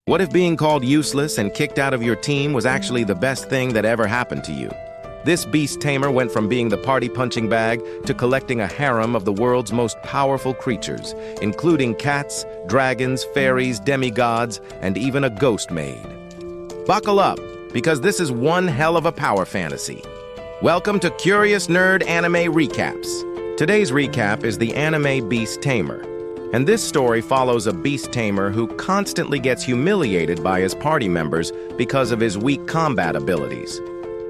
What if being called useless and kicked out of your team was actually the best thing that ever happened to you? This beast tamer went from being the party punching bag to collecting a harem of the world's most powerful creatures, including cats, dragons, fairies, demigods, and even a ghost maid. Buckle up, because this is one hell of a power fantasy. Welcome to Curious Nerd Anime Recaps. Today's recap is the anime Beast Tamer. And this story follows a beast tamer who constantly gets humiliated by his party members because of his weak combat abilities.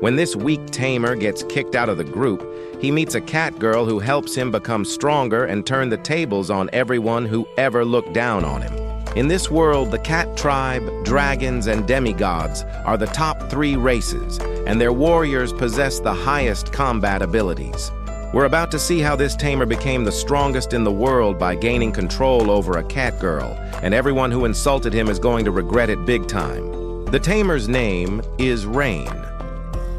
When this weak tamer gets kicked out of the group, he meets a cat girl who helps him become stronger and turn the tables on everyone who ever looked down on him. In this world, the cat tribe, dragons, and demigods are the top 3 races, and their warriors possess the highest combat abilities. We're about to see how this tamer became the strongest in the world by gaining control over a cat girl, and everyone who insulted him is going to regret it big time. The tamer's name is Rain.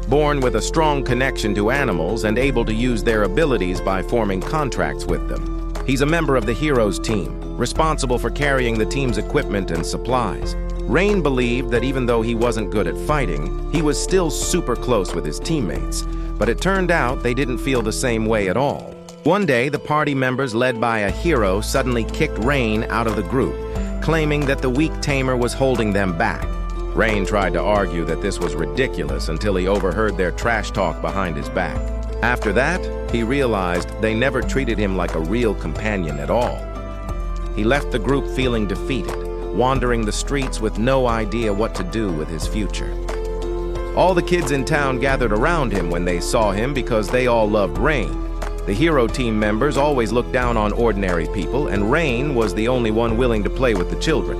Born with a strong connection to animals and able to use their abilities by forming contracts with them. He's a member of the heroes team, responsible for carrying the team's equipment and supplies. Rain believed that even though he wasn't good at fighting, he was still super close with his teammates. But it turned out they didn't feel the same way at all. One day, the party members led by a hero suddenly kicked Rain out of the group, claiming that the weak tamer was holding them back. Rain tried to argue that this was ridiculous until he overheard their trash talk behind his back. After that, he realized they never treated him like a real companion at all. He left the group feeling defeated, wandering the streets with no idea what to do with his future. All the kids in town gathered around him when they saw him because they all loved Rain. The hero team members always looked down on ordinary people, and Rain was the only one willing to play with the children.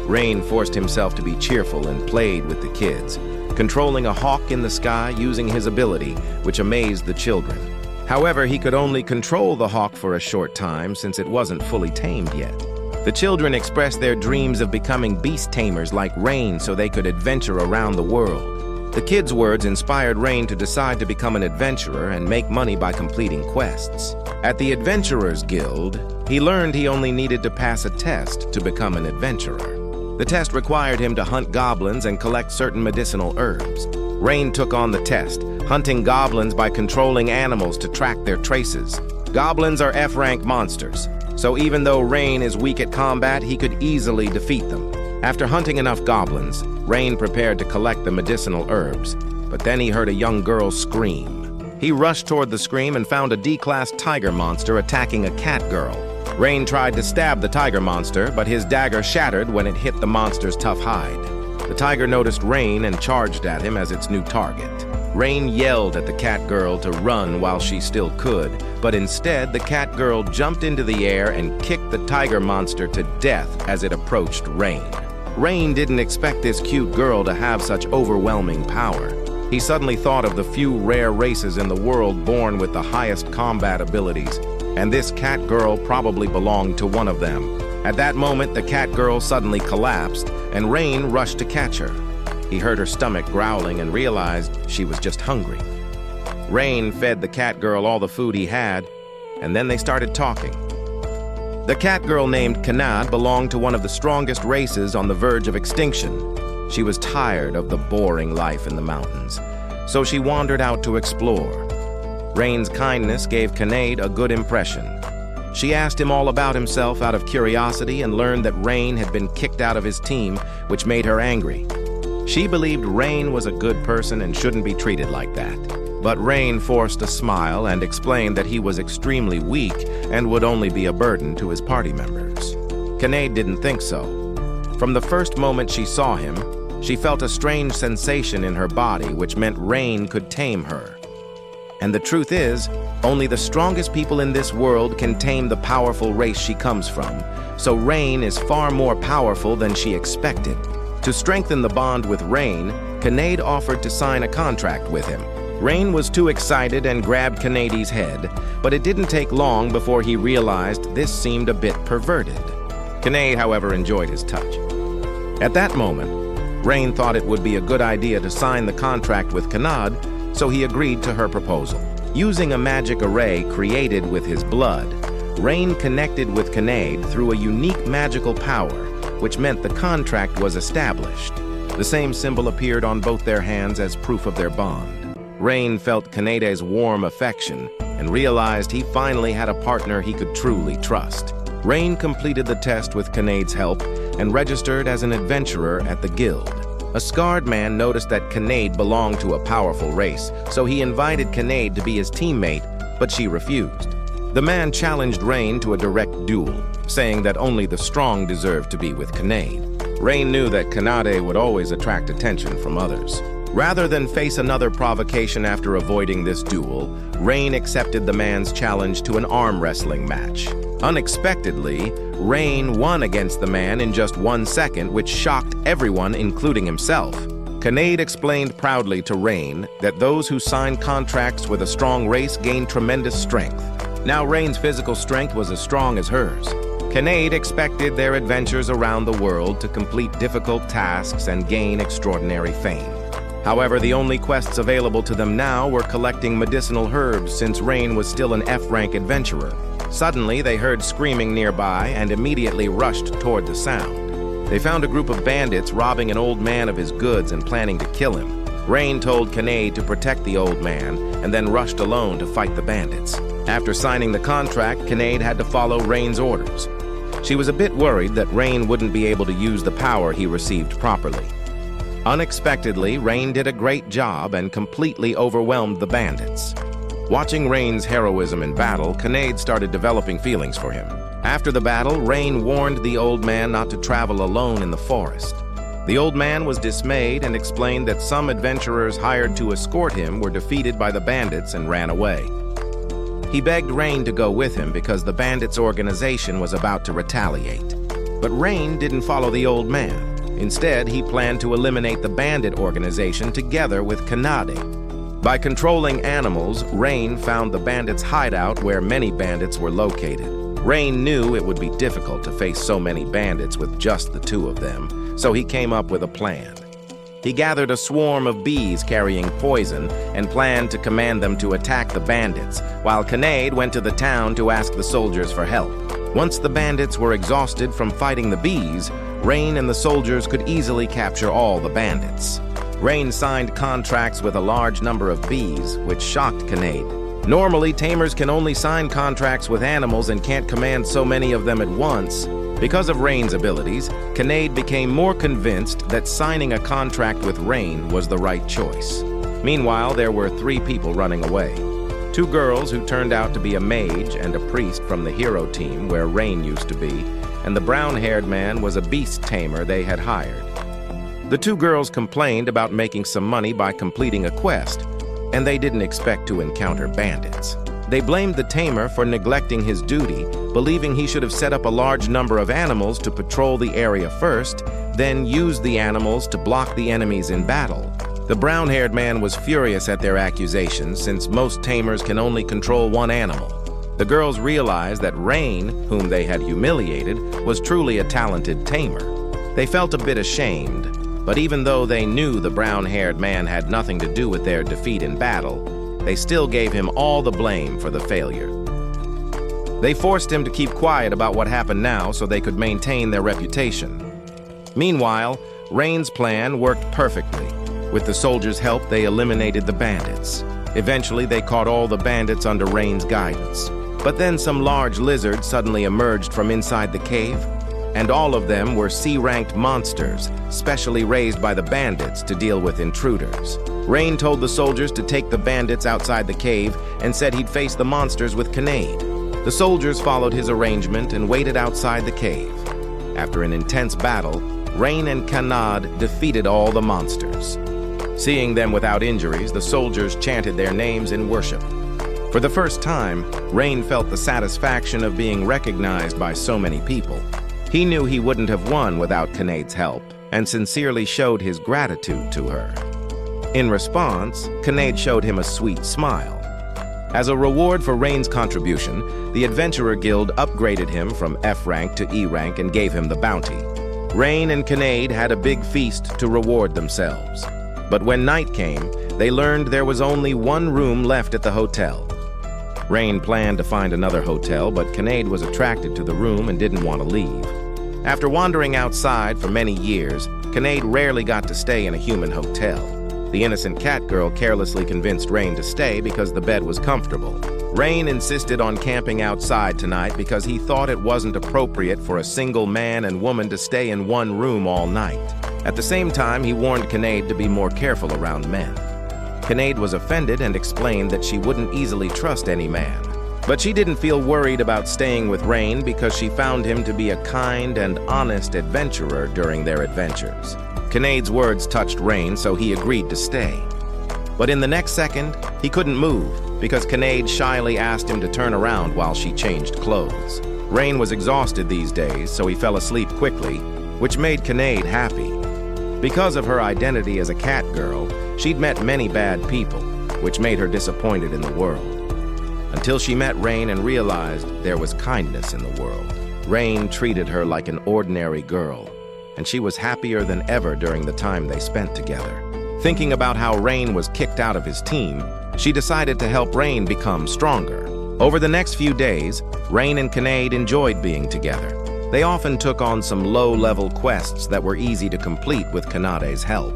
Rain forced himself to be cheerful and played with the kids, controlling a hawk in the sky using his ability, which amazed the children. However, he could only control the hawk for a short time since it wasn't fully tamed yet. The children expressed their dreams of becoming beast tamers like Rain so they could adventure around the world. The kids' words inspired Rain to decide to become an adventurer and make money by completing quests. At the Adventurers Guild, he learned he only needed to pass a test to become an adventurer. The test required him to hunt goblins and collect certain medicinal herbs. Rain took on the test, hunting goblins by controlling animals to track their traces. Goblins are F-rank monsters, so even though Rain is weak at combat, he could easily defeat them. After hunting enough goblins, Rain prepared to collect the medicinal herbs, but then he heard a young girl scream. He rushed toward the scream and found a D-class tiger monster attacking a cat girl. Rain tried to stab the tiger monster, but his dagger shattered when it hit the monster's tough hide. The tiger noticed Rain and charged at him as its new target. Rain yelled at the cat girl to run while she still could, but instead the cat girl jumped into the air and kicked the tiger monster to death as it approached Rain. Rain didn't expect this cute girl to have such overwhelming power. He suddenly thought of the few rare races in the world born with the highest combat abilities, and this cat girl probably belonged to one of them. At that moment, the cat girl suddenly collapsed, and Rain rushed to catch her. He heard her stomach growling and realized she was just hungry. Rain fed the cat girl all the food he had, and then they started talking. The cat girl named 𝐂𝐚𝐭𝐨 belonged to one of the strongest races on the verge of extinction. She was tired of the boring life in the mountains, so she wandered out to explore. Rain's kindness gave 𝐂𝐚𝐨 a good impression. She asked him all about himself out of curiosity and learned that Rain had been kicked out of his team, which made her angry. She believed Rain was a good person and shouldn't be treated like that. But Rain forced a smile and explained that he was extremely weak and would only be a burden to his party members. 𝐂𝐚𝐨 didn't think so. From the first moment she saw him, she felt a strange sensation in her body which meant Rain could tame her. And the truth is, only the strongest people in this world can tame the powerful race she comes from, so Rain is far more powerful than she expected. To strengthen the bond with Rain, 𝐂𝐚𝐨 offered to sign a contract with him. Rain was too excited and grabbed 𝐂𝐚𝐨's head, but it didn't take long before he realized this seemed a bit perverted. 𝐂𝐚𝐨, however, enjoyed his touch. At that moment, Rain thought it would be a good idea to sign the contract with 𝐂𝐚𝐨, so he agreed to her proposal. Using a magic array created with his blood, Rain connected with 𝐂𝐚𝐨 through a unique magical power, which meant the contract was established. The same symbol appeared on both their hands as proof of their bond. Rain felt 𝐂𝐨𝐴's warm affection and realized he finally had a partner he could truly trust. Rain completed the test with 𝐂𝐨𝐴's help and registered as an adventurer at the guild. A scarred man noticed that 𝐂𝐨𝐴 belonged to a powerful race, so he invited 𝐂𝐨𝐴 to be his teammate, but she refused. The man challenged Rain to a direct duel, saying that only the strong deserved to be with 𝐂𝐨𝐴. Rain knew that 𝐂𝐨𝐴 would always attract attention from others. Rather than face another provocation after avoiding this duel, Rain accepted the man's challenge to an arm wrestling match. Unexpectedly, Rain won against the man in just 1 second, which shocked everyone, including himself. 𝐂𝐨𝐴 explained proudly to Rain that those who sign contracts with a strong race gain tremendous strength. Now Rain's physical strength was as strong as hers. 𝐂𝐨𝐴 expected their adventures around the world to complete difficult tasks and gain extraordinary fame. However, the only quests available to them now were collecting medicinal herbs, since Rain was still an F-rank adventurer. Suddenly, they heard screaming nearby and immediately rushed toward the sound. They found a group of bandits robbing an old man of his goods and planning to kill him. Rain told 𝐂𝐨𝐴 to protect the old man and then rushed alone to fight the bandits. After signing the contract, 𝐂𝐨𝐴 had to follow Rain's orders. She was a bit worried that Rain wouldn't be able to use the power he received properly. Unexpectedly, Rain did a great job and completely overwhelmed the bandits. Watching Rain's heroism in battle, 𝐂𝐨𝐴 started developing feelings for him. After the battle, Rain warned the old man not to travel alone in the forest. The old man was dismayed and explained that some adventurers hired to escort him were defeated by the bandits and ran away. He begged Rain to go with him because the bandits' organization was about to retaliate. But Rain didn't follow the old man. Instead, he planned to eliminate the bandit organization together with 𝐂𝐨𝐴. By controlling animals, Rain found the bandits' hideout where many bandits were located. Rain knew it would be difficult to face so many bandits with just the two of them, so he came up with a plan. He gathered a swarm of bees carrying poison and planned to command them to attack the bandits, while 𝐂𝐨𝐴 went to the town to ask the soldiers for help. Once the bandits were exhausted from fighting the bees, Rain and the soldiers could easily capture all the bandits. Rain signed contracts with a large number of bees, which shocked 𝐂𝐨𝐴. Normally, tamers can only sign contracts with animals and can't command so many of them at once. Because of Rain's abilities, 𝐂𝐨𝐴 became more convinced that signing a contract with Rain was the right choice. Meanwhile, there were 3 people running away. 2 girls who turned out to be a mage and a priest from the hero team where Rain used to be, and the brown-haired man was a beast tamer they had hired. The 2 girls complained about making some money by completing a quest, and they didn't expect to encounter bandits. They blamed the tamer for neglecting his duty, believing he should have set up a large number of animals to patrol the area first, then use the animals to block the enemies in battle. The brown-haired man was furious at their accusations, since most tamers can only control one animal. The girls realized that Rain, whom they had humiliated, was truly a talented tamer. They felt a bit ashamed, but even though they knew the brown-haired man had nothing to do with their defeat in battle, they still gave him all the blame for the failure. They forced him to keep quiet about what happened now so they could maintain their reputation. Meanwhile, Rain's plan worked perfectly. With the soldiers' help, they eliminated the bandits. Eventually, they caught all the bandits under Rain's guidance. But then some large lizards suddenly emerged from inside the cave, and all of them were C-ranked monsters, specially raised by the bandits to deal with intruders. Rain told the soldiers to take the bandits outside the cave and said he'd face the monsters with 𝐂𝐈𝐴. The soldiers followed his arrangement and waited outside the cave. After an intense battle, Rain and 𝐂𝐚𝐴 defeated all the monsters. Seeing them without injuries, the soldiers chanted their names in worship. For the first time, Rain felt the satisfaction of being recognized by so many people. He knew he wouldn't have won without 𝐂𝐈𝐴's help, and sincerely showed his gratitude to her. In response, 𝐂𝐈𝐴 showed him a sweet smile. As a reward for Rain's contribution, the Adventurer Guild upgraded him from F rank to E rank and gave him the bounty. Rain and 𝐂𝐈𝐴 had a big feast to reward themselves. But when night came, they learned there was only one room left at the hotel. Rain planned to find another hotel, but 𝐂𝐈𝐴 was attracted to the room and didn't want to leave. After wandering outside for many years, 𝐂𝐚𝐨 rarely got to stay in a human hotel. The innocent cat girl carelessly convinced Rain to stay because the bed was comfortable. Rain insisted on camping outside tonight because he thought it wasn't appropriate for a single man and woman to stay in one room all night. At the same time, he warned 𝐂𝐚𝐨 to be more careful around men. 𝐂𝐚𝐨 was offended and explained that she wouldn't easily trust any man. But she didn't feel worried about staying with Rain because she found him to be a kind and honest adventurer during their adventures. 𝐂𝐚𝐨's words touched Rain, so he agreed to stay. But in the next second, he couldn't move because 𝐂𝐚𝐨 shyly asked him to turn around while she changed clothes. Rain was exhausted these days, so he fell asleep quickly, which made 𝐂𝐚𝐨 happy. Because of her identity as a cat girl, she'd met many bad people, which made her disappointed in the world. Until she met Rain and realized there was kindness in the world. Rain treated her like an ordinary girl, and she was happier than ever during the time they spent together. Thinking about how Rain was kicked out of his team, she decided to help Rain become stronger. Over the next few days, Rain and 𝐂𝐚𝐨 enjoyed being together. They often took on some low-level quests that were easy to complete with 𝐂𝐚𝐨's help.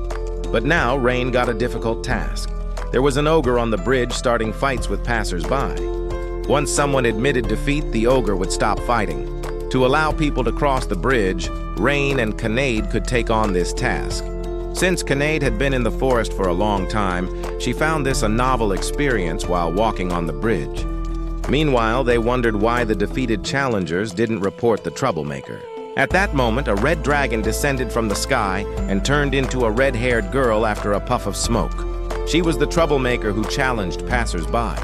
But now Rain got a difficult task. There was an ogre on the bridge starting fights with passers-by. Once someone admitted defeat, the ogre would stop fighting. To allow people to cross the bridge, Rain and 𝐂𝐚𝐨 could take on this task. Since 𝐂𝐚𝐨 had been in the forest for a long time, she found this a novel experience while walking on the bridge. Meanwhile, they wondered why the defeated challengers didn't report the troublemaker. At that moment, a red dragon descended from the sky and turned into a red-haired girl after a puff of smoke. She was the troublemaker who challenged passers-by.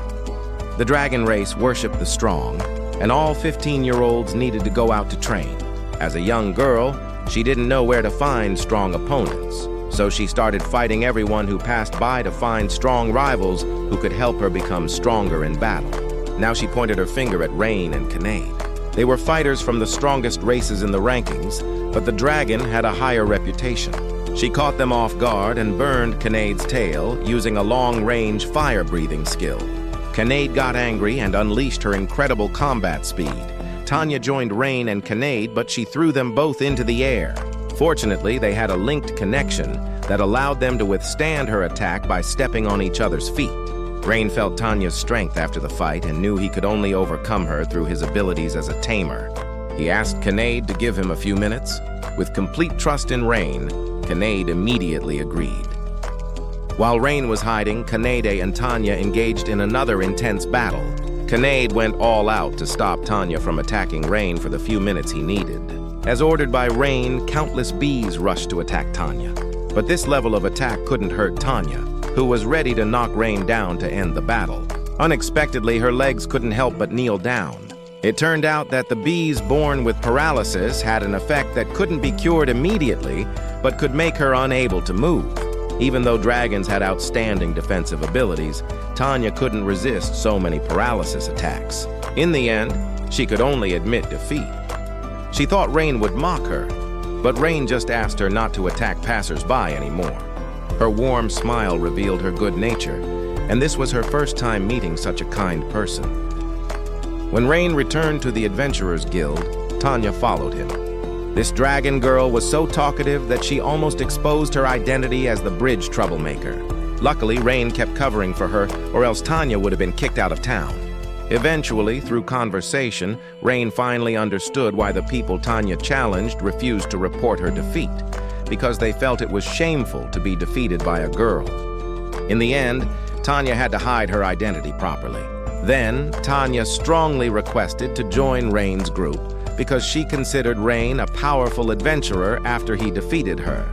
The dragon race worshipped the strong, and all 15-year-olds needed to go out to train. As a young girl, she didn't know where to find strong opponents, so she started fighting everyone who passed by to find strong rivals who could help her become stronger in battle. Now she pointed her finger at Rain and 𝐂𝐚𝐨. They were fighters from the strongest races in the rankings, but the dragon had a higher reputation. She caught them off guard and burned 𝐂𝐚𝐨's tail using a long-range fire-breathing skill. 𝐂𝐚𝐨 got angry and unleashed her incredible combat speed. Tanya joined Rain and 𝐂𝐚𝐨, but she threw them both into the air. Fortunately, they had a linked connection that allowed them to withstand her attack by stepping on each other's feet. Rain felt Tanya's strength after the fight and knew he could only overcome her through his abilities as a tamer. He asked 𝐂𝐚𝐨 to give him a few minutes. With complete trust in Rain, 𝐂𝐚𝐨 immediately agreed. While Rain was hiding, 𝐂𝐚𝐨 and Tanya engaged in another intense battle. 𝐂𝐚𝐨 went all out to stop Tanya from attacking Rain for the few minutes he needed. As ordered by Rain, countless bees rushed to attack Tanya. But this level of attack couldn't hurt Tanya, who was ready to knock Rain down to end the battle. Unexpectedly, her legs couldn't help but kneel down. It turned out that the bees born with paralysis had an effect that couldn't be cured immediately, but could make her unable to move. Even though dragons had outstanding defensive abilities, Tanya couldn't resist so many paralysis attacks. In the end, she could only admit defeat. She thought Rain would mock her, but Rain just asked her not to attack passers-by anymore. Her warm smile revealed her good nature, and this was her first time meeting such a kind person. When Rain returned to the Adventurers Guild, Tanya followed him. This dragon girl was so talkative that she almost exposed her identity as the bridge troublemaker. Luckily, Rain kept covering for her, or else Tanya would have been kicked out of town. Eventually, through conversation, Rain finally understood why the people Tanya challenged refused to report her defeat, because they felt it was shameful to be defeated by a girl. In the end, Tanya had to hide her identity properly. Then, Tanya strongly requested to join Rain's group because she considered Rain a powerful adventurer after he defeated her,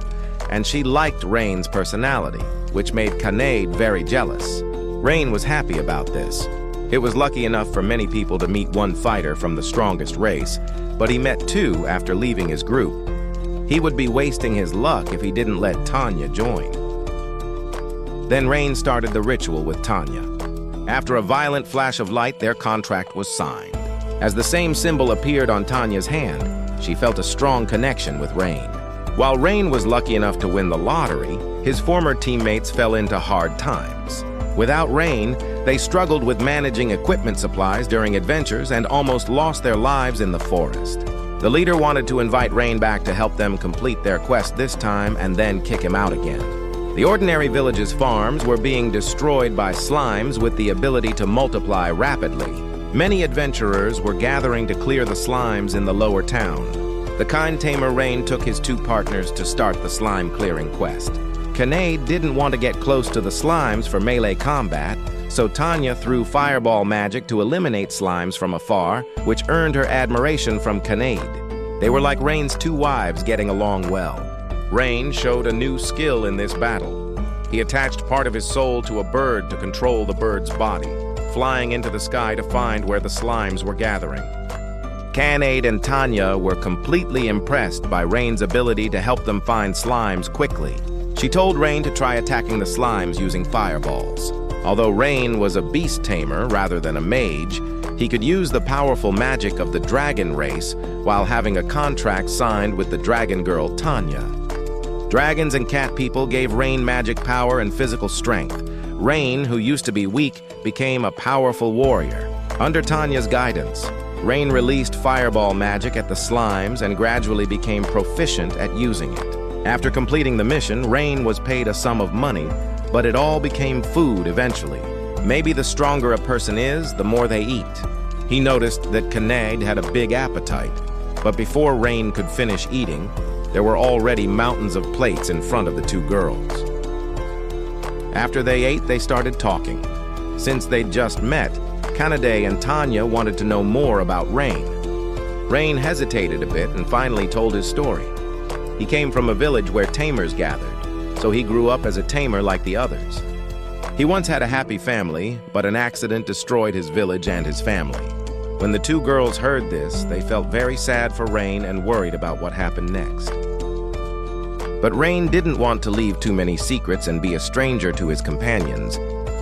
and she liked Rain's personality, which made 𝐂𝐚𝐨 very jealous. Rain was happy about this. It was lucky enough for many people to meet one fighter from the strongest race, but he met two after leaving his group. He would be wasting his luck if he didn't let Tanya join. Then Rain started the ritual with Tanya. After a violent flash of light, their contract was signed. As the same symbol appeared on Tanya's hand, she felt a strong connection with Rain. While Rain was lucky enough to win the lottery, his former teammates fell into hard times. Without Rain, they struggled with managing equipment supplies during adventures and almost lost their lives in the forest. The leader wanted to invite Rain back to help them complete their quest this time and then kick him out again. The ordinary village's farms were being destroyed by slimes with the ability to multiply rapidly. Many adventurers were gathering to clear the slimes in the lower town. The kind tamer Rain took his two partners to start the slime clearing quest. 𝐂𝐚𝐭𝐨 didn't want to get close to the slimes for melee combat, so Tanya threw fireball magic to eliminate slimes from afar, which earned her admiration from 𝐂𝐚𝐭𝐨. They were like Rain's two wives getting along well. Rain showed a new skill in this battle. He attached part of his soul to a bird to control the bird's body, flying into the sky to find where the slimes were gathering. 𝐂𝐚𝐨 and Tanya were completely impressed by Rain's ability to help them find slimes quickly. She told Rain to try attacking the slimes using fireballs. Although Rain was a beast tamer rather than a mage, he could use the powerful magic of the dragon race while having a contract signed with the dragon girl Tanya. Dragons and cat people gave Rain magic power and physical strength. Rain, who used to be weak, became a powerful warrior. Under Tanya's guidance, Rain released fireball magic at the slimes and gradually became proficient at using it. After completing the mission, Rain was paid a sum of money, but it all became food eventually. Maybe the stronger a person is, the more they eat. He noticed that 𝐂𝐚𝐨 had a big appetite, but before Rain could finish eating, there were already mountains of plates in front of the two girls. After they ate, they started talking. Since they'd just met, 𝐂𝐚𝐨 and Tanya wanted to know more about Rain. Rain hesitated a bit and finally told his story. He came from a village where tamers gathered, so he grew up as a tamer like the others. He once had a happy family, but an accident destroyed his village and his family. When the two girls heard this, they felt very sad for Rain and worried about what happened next. But Rain didn't want to leave too many secrets and be a stranger to his companions,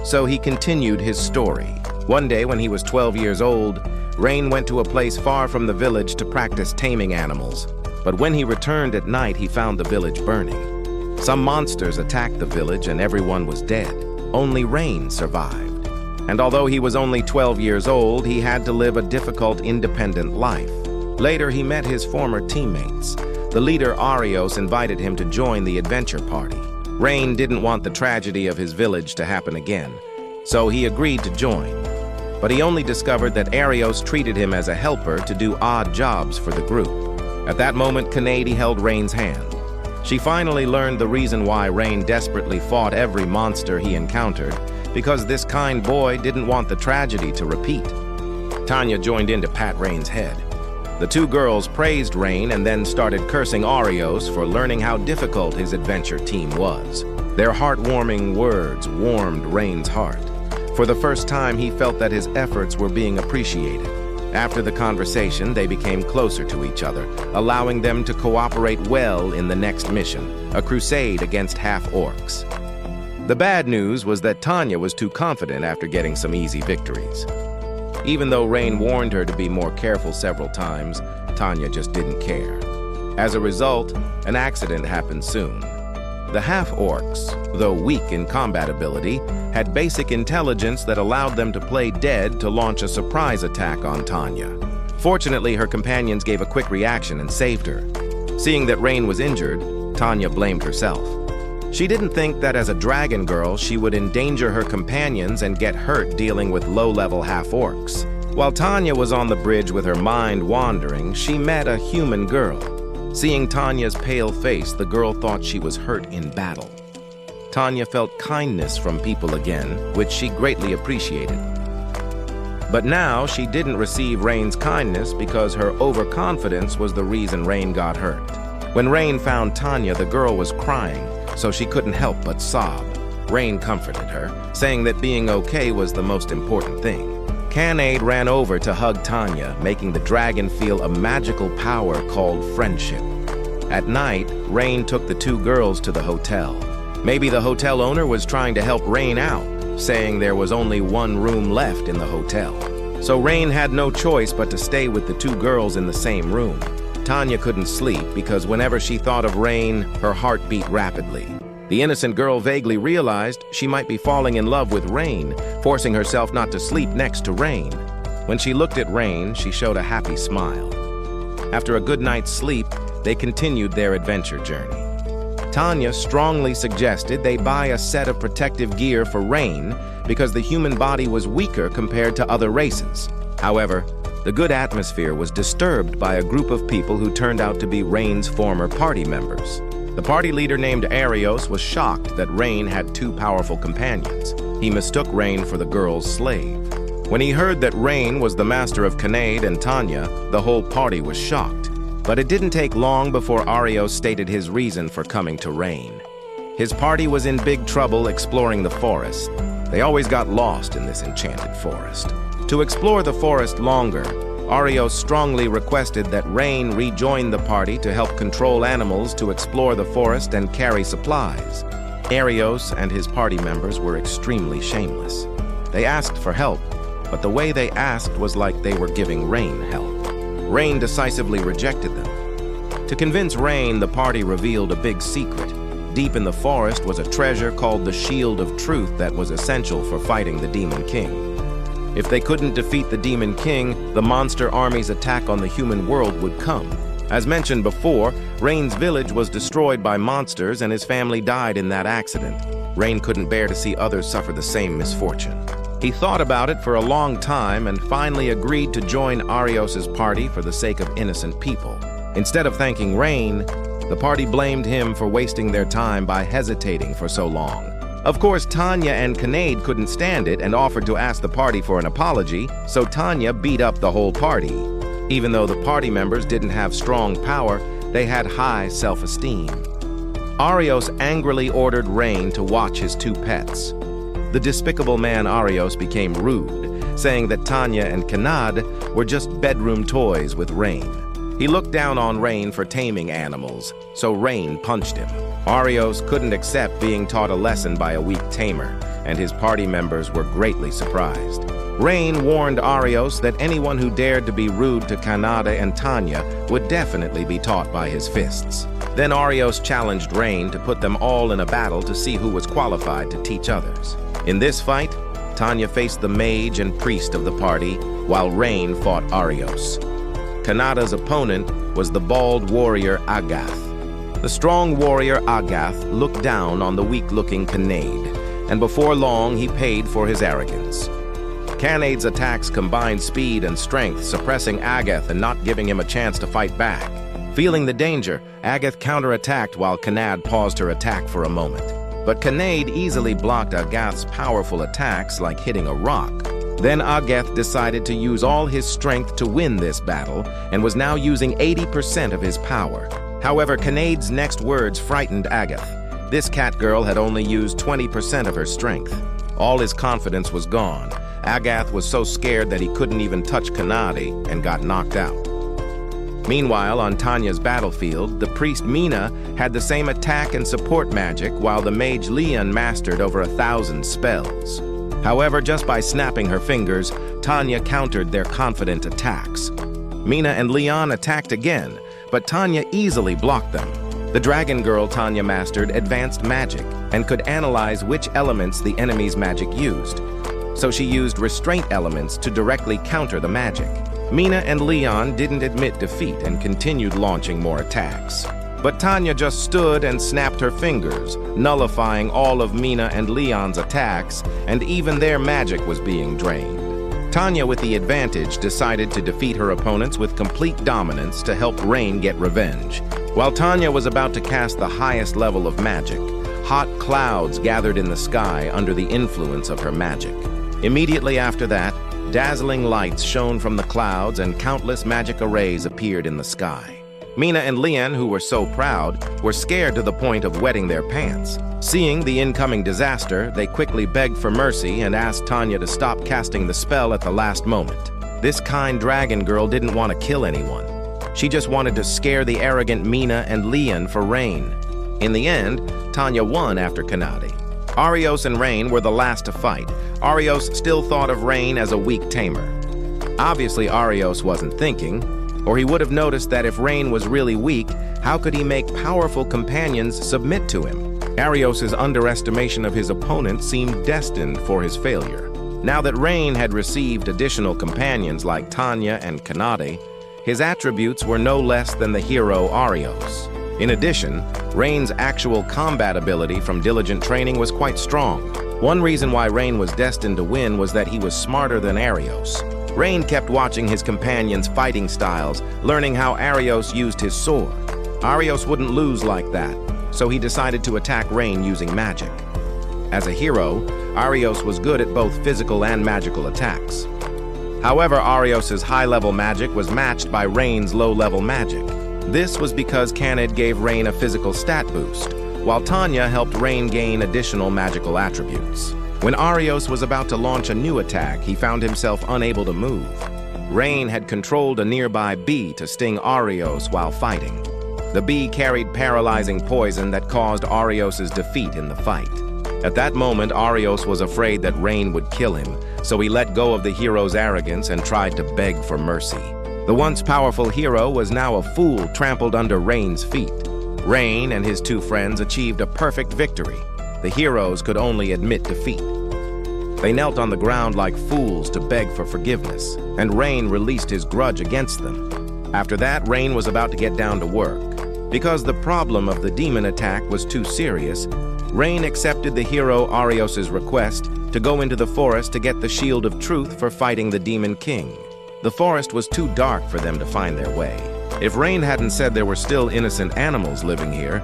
so he continued his story. One day when he was 12 years old, Rain went to a place far from the village to practice taming animals. But when he returned at night, he found the village burning. Some monsters attacked the village and everyone was dead. Only Rain survived. And although he was only 12 years old, he had to live a difficult, independent life. Later, he met his former teammates. The leader, 𝐂𝐴RIOS, invited him to join the adventure party. Rain didn't want the tragedy of his village to happen again, so he agreed to join. But he only discovered that 𝐂𝐴RIOS treated him as a helper to do odd jobs for the group. At that moment, 𝐂𝐚𝐨 held Rain's hand. She finally learned the reason why Rain desperately fought every monster he encountered, because this kind boy didn't want the tragedy to repeat. Tanya joined in to pat Rain's head. The two girls praised Rain and then started cursing 𝐂𝐴RIOS for learning how difficult his adventure team was. Their heartwarming words warmed Rain's heart. For the first time, he felt that his efforts were being appreciated. After the conversation, they became closer to each other, allowing them to cooperate well in the next mission, a crusade against half-orcs. The bad news was that Tanya was too confident after getting some easy victories. Even though Rain warned her to be more careful several times, Tanya just didn't care. As a result, an accident happened soon. The half-orcs, though weak in combat ability, had basic intelligence that allowed them to play dead to launch a surprise attack on Tanya. Fortunately, her companions gave a quick reaction and saved her. Seeing that Rain was injured, Tanya blamed herself. She didn't think that as a dragon girl, she would endanger her companions and get hurt dealing with low-level half-orcs. While Tanya was on the bridge with her mind wandering, she met a human girl. Seeing Tanya's pale face, the girl thought she was hurt in battle. Tanya felt kindness from people again, which she greatly appreciated. But now she didn't receive Rain's kindness because her overconfidence was the reason Rain got hurt. When Rain found Tanya, the girl was crying, so she couldn't help but sob. Rain comforted her, saying that being okay was the most important thing. 𝐂𝐚𝐨 ran over to hug Tanya, making the dragon feel a magical power called friendship. At night, Rain took the two girls to the hotel. Maybe the hotel owner was trying to help Rain out, saying there was only one room left in the hotel. So Rain had no choice but to stay with the two girls in the same room. Tanya couldn't sleep because whenever she thought of Rain, her heart beat rapidly. The innocent girl vaguely realized she might be falling in love with Rain, forcing herself not to sleep next to Rain. When she looked at Rain, she showed a happy smile. After a good night's sleep, they continued their adventure journey. Tanya strongly suggested they buy a set of protective gear for Rain because the human body was weaker compared to other races. However, the good atmosphere was disturbed by a group of people who turned out to be Rain's former party members. The party leader named Arios was shocked that Rain had two powerful companions. He mistook Rain for the girl's slave. When he heard that Rain was the master of 𝐂𝐨𝐴 and Tanya, the whole party was shocked. But it didn't take long before Arios stated his reason for coming to Rain. His party was in big trouble exploring the forest. They always got lost in this enchanted forest. To explore the forest longer, Arios strongly requested that Rain rejoin the party to help control animals to explore the forest and carry supplies. Arios and his party members were extremely shameless. They asked for help, but the way they asked was like they were giving Rain help. Rain decisively rejected them. To convince Rain, the party revealed a big secret. Deep in the forest was a treasure called the Shield of Truth that was essential for fighting the Demon King. If they couldn't defeat the Demon King, the monster army's attack on the human world would come. As mentioned before, Rain's village was destroyed by monsters and his family died in that accident. Rain couldn't bear to see others suffer the same misfortune. He thought about it for a long time and finally agreed to join Arios's party for the sake of innocent people. Instead of thanking Rain, the party blamed him for wasting their time by hesitating for so long. Of course, Tanya and 𝐂𝐨𝐴 couldn't stand it and offered to ask the party for an apology, so Tanya beat up the whole party. Even though the party members didn't have strong power, they had high self-esteem. Arios angrily ordered Rain to watch his two pets. The despicable man Arios became rude, saying that Tanya and 𝐂𝐚𝐨 were just bedroom toys with Rain. He looked down on Rain for taming animals, so Rain punched him. Arios couldn't accept being taught a lesson by a weak tamer, and his party members were greatly surprised. Rain warned Arios that anyone who dared to be rude to 𝐂𝐚𝐨 and Tanya would definitely be taught by his fists. Then Arios challenged Rain to put them all in a battle to see who was qualified to teach others. In this fight, Tanya faced the mage and priest of the party, while Rain fought Arios. 𝐂𝐚𝐴's opponent was the bald warrior 𝐂𝐴𝐵. The strong warrior 𝐂𝐴𝐵 looked down on the weak-looking 𝐂𝐂𝐴𝐴, and before long he paid for his arrogance. 𝐂𝐚𝐴's attacks combined speed and strength, suppressing 𝐂𝐴𝐵 and not giving him a chance to fight back. Feeling the danger, 𝐂𝐴𝐵 counterattacked while 𝐂𝐚𝐴 paused her attack for a moment. But 𝐂𝐚𝐴 easily blocked 𝐂𝐴𝐵's powerful attacks like hitting a rock. Then 𝐂𝐴𝐵 decided to use all his strength to win this battle and was now using 80% of his power. However, 𝐂𝐚𝐴's next words frightened 𝐂𝐴𝐵. This cat girl had only used 20% of her strength. All his confidence was gone. 𝐂𝐴𝐵 was so scared that he couldn't even touch 𝐂𝐚𝐴 and got knocked out. Meanwhile, on Tanya's battlefield, the priest Mina had the same attack and support magic, while the mage Leon mastered over 1,000 spells. However, just by snapping her fingers, Tanya countered their confident attacks. Mina and Leon attacked again, but Tanya easily blocked them. The dragon girl Tanya mastered advanced magic and could analyze which elements the enemy's magic used. So she used restraint elements to directly counter the magic. Mina and Leon didn't admit defeat and continued launching more attacks. But Tanya just stood and snapped her fingers, nullifying all of Mina and Leon's attacks, and even their magic was being drained. Tanya, with the advantage, decided to defeat her opponents with complete dominance to help Rain get revenge. While Tanya was about to cast the highest level of magic, hot clouds gathered in the sky under the influence of her magic. Immediately after that, dazzling lights shone from the clouds and countless magic arrays appeared in the sky. Mina and Leon, who were so proud, were scared to the point of wetting their pants. Seeing the incoming disaster, they quickly begged for mercy and asked Tanya to stop casting the spell at the last moment. This kind dragon girl didn't want to kill anyone. She just wanted to scare the arrogant Mina and Leon for Rain. In the end, Tanya won after 𝐂𝐚𝐴. Arios and Rain were the last to fight. Arios still thought of Rain as a weak tamer. Obviously, Arios wasn't thinking, or he would have noticed that if Rain was really weak, how could he make powerful companions submit to him? Arios's underestimation of his opponent seemed destined for his failure. Now that Rain had received additional companions like Tanya and 𝐂𝐚𝐴, His attributes were no less than the hero 𝐂𝐴𝐵𝒄𝒊𝒆. In addition, Rain's actual combat ability from diligent training was quite strong. One reason why Rain was destined to win was that he was smarter than 𝐂𝐴𝐵𝒄𝒊𝒆. Rain kept watching his companions' fighting styles, learning how 𝐂𝐴𝐵𝒄𝒊𝒆 used his sword. 𝐂𝐴𝐵𝒄𝒊𝒆 wouldn't lose like that, so he decided to attack Rain using magic. As a hero, 𝐂𝐴𝐵𝒄𝒊𝒆 was good at both physical and magical attacks. However, 𝐂𝐴𝐵𝒄𝒊𝒆's high-level magic was matched by Rain's low-level magic. This was because 𝐂𝐚𝐿 gave Rain a physical stat boost, while Tanya helped Rain gain additional magical attributes. When 𝐂𝐴𝐵𝒄𝒊𝒆 was about to launch a new attack, he found himself unable to move. Rain had controlled a nearby bee to sting 𝐂𝐴𝐵𝒄𝒊𝒆 while fighting. The bee carried paralyzing poison that caused 𝐂𝐴𝐵𝒄𝒆's defeat in the fight. At that moment, 𝐂𝐴𝐵𝒄𝒆 was afraid that Rain would kill him, so he let go of the hero's arrogance and tried to beg for mercy. The once powerful hero was now a fool trampled under Rain's feet. Rain and his two friends achieved a perfect victory. The heroes could only admit defeat. They knelt on the ground like fools to beg for forgiveness, and Rain released his grudge against them. After that, Rain was about to get down to work. Because the problem of the demon attack was too serious, Rain accepted the hero 𝐂𝐴𝐵𝒄𝒊𝒆's request to go into the forest to get the Shield of Truth for fighting the Demon King. The forest was too dark for them to find their way. If Rain hadn't said there were still innocent animals living here,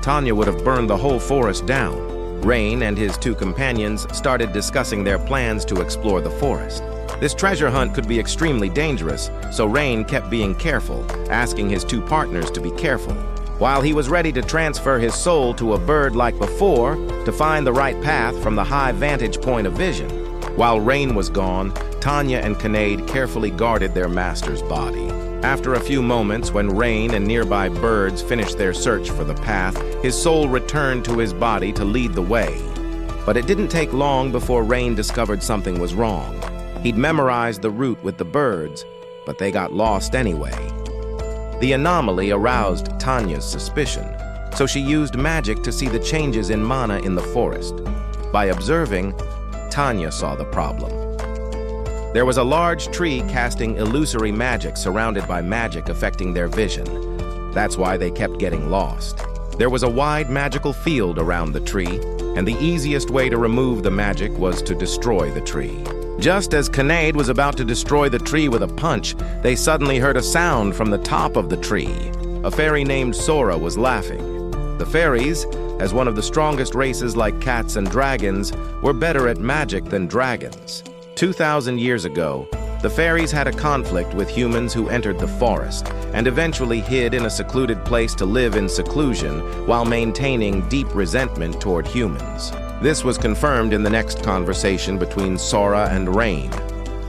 Tanya would have burned the whole forest down. Rain and his two companions started discussing their plans to explore the forest. This treasure hunt could be extremely dangerous, so Rain kept being careful, asking his two partners to be careful. While he was ready to transfer his soul to a bird like before to find the right path from the high vantage point of vision. While Rain was gone, Tanya and 𝐂𝐚𝐿 carefully guarded their master's body. After a few moments, when Rain and nearby birds finished their search for the path, his soul returned to his body to lead the way. But it didn't take long before Rain discovered something was wrong. He'd memorized the route with the birds, but they got lost anyway. The anomaly aroused Tanya's suspicion, so she used magic to see the changes in mana in the forest. By observing, Tanya saw the problem. There was a large tree casting illusory magic surrounded by magic affecting their vision. That's why they kept getting lost. There was a wide magical field around the tree, and the easiest way to remove the magic was to destroy the tree. Just as 𝐂𝐚𝐿 was about to destroy the tree with a punch, they suddenly heard a sound from the top of the tree. A fairy named Sora was laughing. The fairies, as one of the strongest races like cats and dragons, were better at magic than dragons. 2,000 years ago, the fairies had a conflict with humans who entered the forest and eventually hid in a secluded place to live in seclusion while maintaining deep resentment toward humans. This was confirmed in the next conversation between Sora and Rain.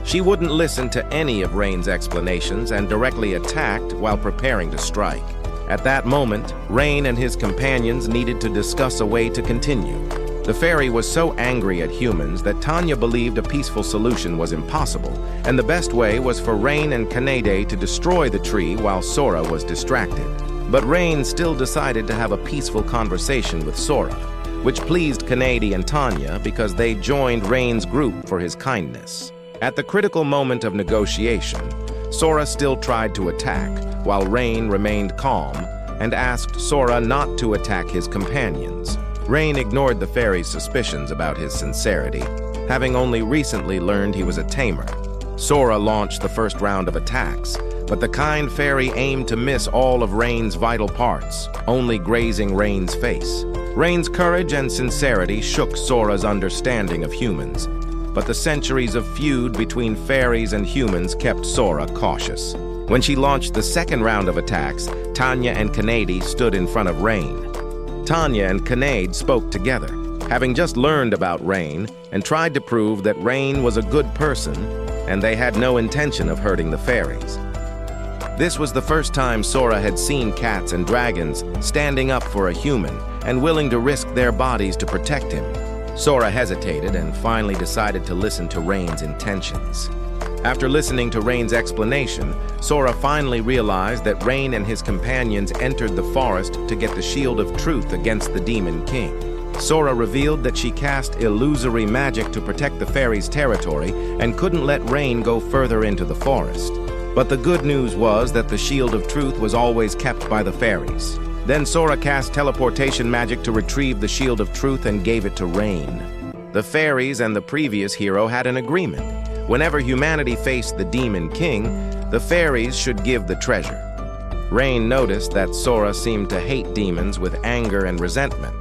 She wouldn't listen to any of Rain's explanations and directly attacked while preparing to strike. At that moment, Rain and his companions needed to discuss a way to continue. The fairy was so angry at humans that Tanya believed a peaceful solution was impossible, and the best way was for Rain and 𝐂𝐚𝐿 to destroy the tree while Sora was distracted. But Rain still decided to have a peaceful conversation with Sora, which pleased 𝐂𝐚𝐿 and Tanya because they joined Rain's group for his kindness. At the critical moment of negotiation, Sora still tried to attack, while Rain remained calm and asked Sora not to attack his companions. Rain ignored the fairy's suspicions about his sincerity, having only recently learned he was a tamer. Sora launched the first round of attacks, but the kind fairy aimed to miss all of Rain's vital parts, only grazing Rain's face. Rain's courage and sincerity shook Sora's understanding of humans, but the centuries of feud between fairies and humans kept Sora cautious. When she launched the second round of attacks, Tanya and 𝐂𝐚𝐿 stood in front of Rain. Tanya and 𝐂𝐚𝐿 spoke together, having just learned about Rain, and tried to prove that Rain was a good person and they had no intention of hurting the fairies. This was the first time Sora had seen cats and dragons standing up for a human and willing to risk their bodies to protect him. Sora hesitated and finally decided to listen to Rain's intentions. After listening to Rain's explanation, Sora finally realized that Rain and his companions entered the forest to get the Shield of Truth against the Demon King. Sora revealed that she cast illusory magic to protect the fairies' territory and couldn't let Rain go further into the forest. But the good news was that the Shield of Truth was always kept by the fairies. Then Sora cast teleportation magic to retrieve the Shield of Truth and gave it to Rain. The fairies and the previous hero had an agreement. Whenever humanity faced the Demon King, the fairies should give the treasure. Rain noticed that Sora seemed to hate demons with anger and resentment.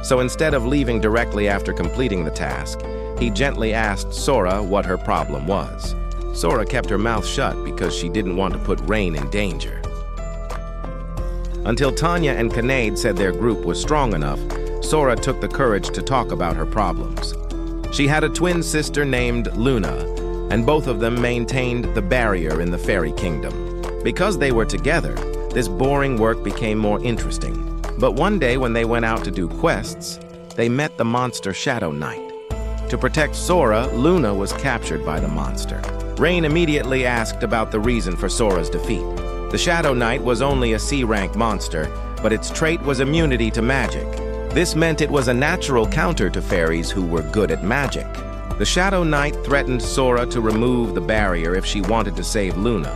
So instead of leaving directly after completing the task, he gently asked Sora what her problem was. Sora kept her mouth shut because she didn't want to put Rain in danger. Until Tanya and 𝐂𝐨𝐴 said their group was strong enough, Sora took the courage to talk about her problems. She had a twin sister named Luna, and both of them maintained the barrier in the fairy kingdom. Because they were together, this boring work became more interesting. But one day when they went out to do quests, they met the monster Shadow Knight. To protect Sora, Luna was captured by the monster. Rain immediately asked about the reason for Sora's defeat. The Shadow Knight was only a C-rank monster, but its trait was immunity to magic. This meant it was a natural counter to fairies who were good at magic. The Shadow Knight threatened Sora to remove the barrier if she wanted to save Luna.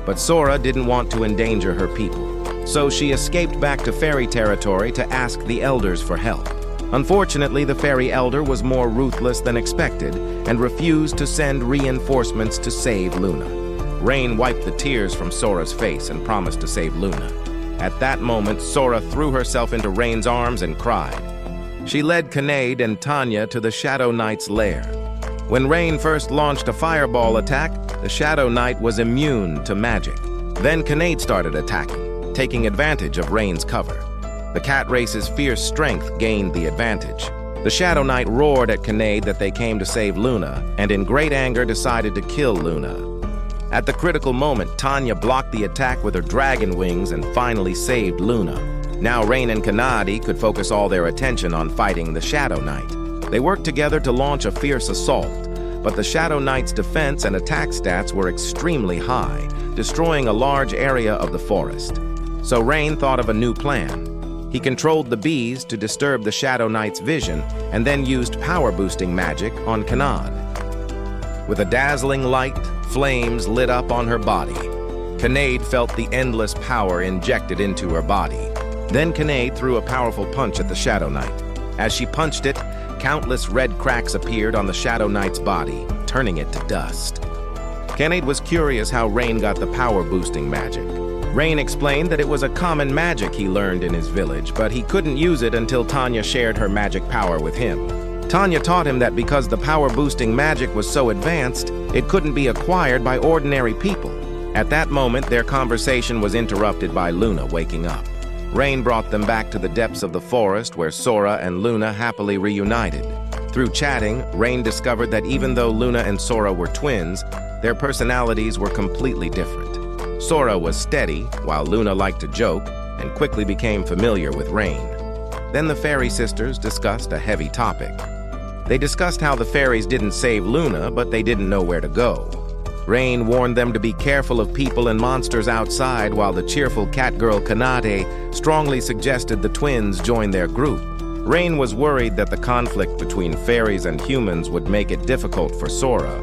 But Sora didn't want to endanger her people. So she escaped back to fairy territory to ask the elders for help. Unfortunately, the fairy elder was more ruthless than expected and refused to send reinforcements to save Luna. Rain wiped the tears from Sora's face and promised to save Luna. At that moment, Sora threw herself into Rain's arms and cried. She led 𝐂𝐨𝐴 and Tanya to the Shadow Knight's lair. When Rain first launched a fireball attack, the Shadow Knight was immune to magic. Then 𝐂𝐨𝐴 started attacking, taking advantage of Rain's cover. The cat race's fierce strength gained the advantage. The Shadow Knight roared at 𝐂𝐨𝐴 that they came to save Luna, and in great anger decided to kill Luna. At the critical moment, Tanya blocked the attack with her dragon wings and finally saved Luna. Now Rain and 𝐂𝐨𝐴 could focus all their attention on fighting the Shadow Knight. They worked together to launch a fierce assault, but the Shadow Knight's defense and attack stats were extremely high, destroying a large area of the forest. So Rain thought of a new plan. He controlled the bees to disturb the Shadow Knight's vision and then used power-boosting magic on 𝐂𝐨𝐴. With a dazzling light, flames lit up on her body. 𝐂𝐨𝐴 felt the endless power injected into her body. Then 𝐂𝐨𝐴 threw a powerful punch at the Shadow Knight. As she punched it, countless red cracks appeared on the Shadow Knight's body, turning it to dust. 𝐂𝐨𝐴 was curious how Rain got the power-boosting magic. Rain explained that it was a common magic he learned in his village, but he couldn't use it until Tanya shared her magic power with him. Tanya taught him that because the power-boosting magic was so advanced, it couldn't be acquired by ordinary people. At that moment, their conversation was interrupted by Luna waking up. Rain brought them back to the depths of the forest where Sora and Luna happily reunited. Through chatting, Rain discovered that even though Luna and Sora were twins, their personalities were completely different. Sora was steady, while Luna liked to joke, and quickly became familiar with Rain. Then the fairy sisters discussed a heavy topic. They discussed how the fairies didn't save Luna, but they didn't know where to go. Rain warned them to be careful of people and monsters outside, while the cheerful cat girl 𝐂𝐨𝐴 strongly suggested the twins join their group. Rain was worried that the conflict between fairies and humans would make it difficult for Sora.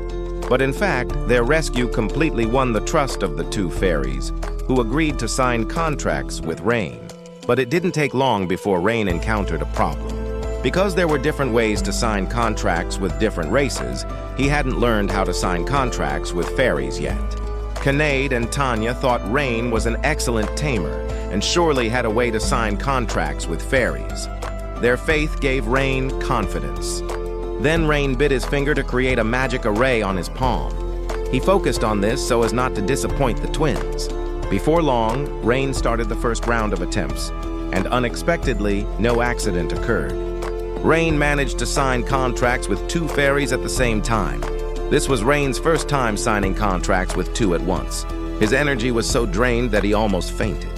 But in fact, their rescue completely won the trust of the two fairies, who agreed to sign contracts with Rain. But it didn't take long before Rain encountered a problem. Because there were different ways to sign contracts with different races, he hadn't learned how to sign contracts with fairies yet. 𝐂𝐨𝐴 and Tanya thought Rain was an excellent tamer and surely had a way to sign contracts with fairies. Their faith gave Rain confidence. Then Rain bit his finger to create a magic array on his palm. He focused on this so as not to disappoint the twins. Before long, Rain started the first round of attempts, and unexpectedly, no accident occurred. Rain managed to sign contracts with two fairies at the same time. This was Rain's first time signing contracts with two at once. His energy was so drained that he almost fainted.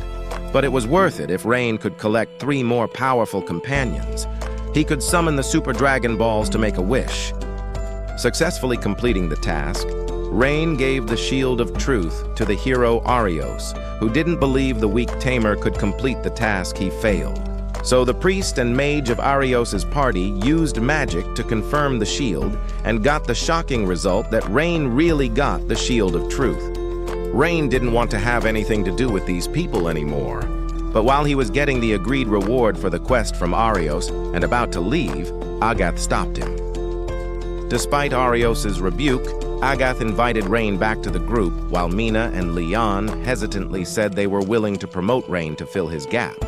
But it was worth it if Rain could collect 3 more powerful companions. He could summon the Super Dragon Balls to make a wish. Successfully completing the task, Rain gave the Shield of Truth to the hero 𝐴𝐴𝐴, who didn't believe the weak tamer could complete the task he failed. So the priest and mage of 𝐴𝐴𝐴's party used magic to confirm the shield and got the shocking result that Rain really got the Shield of Truth. Rain didn't want to have anything to do with these people anymore. But while he was getting the agreed reward for the quest from Arios and about to leave, 𝐂𝐨𝒄𝒊𝒆 stopped him. Despite Arios' rebuke, 𝐂𝐨𝒄𝒊𝒆 invited Rain back to the group, while Mina and Leon hesitantly said they were willing to promote Rain to fill his gap.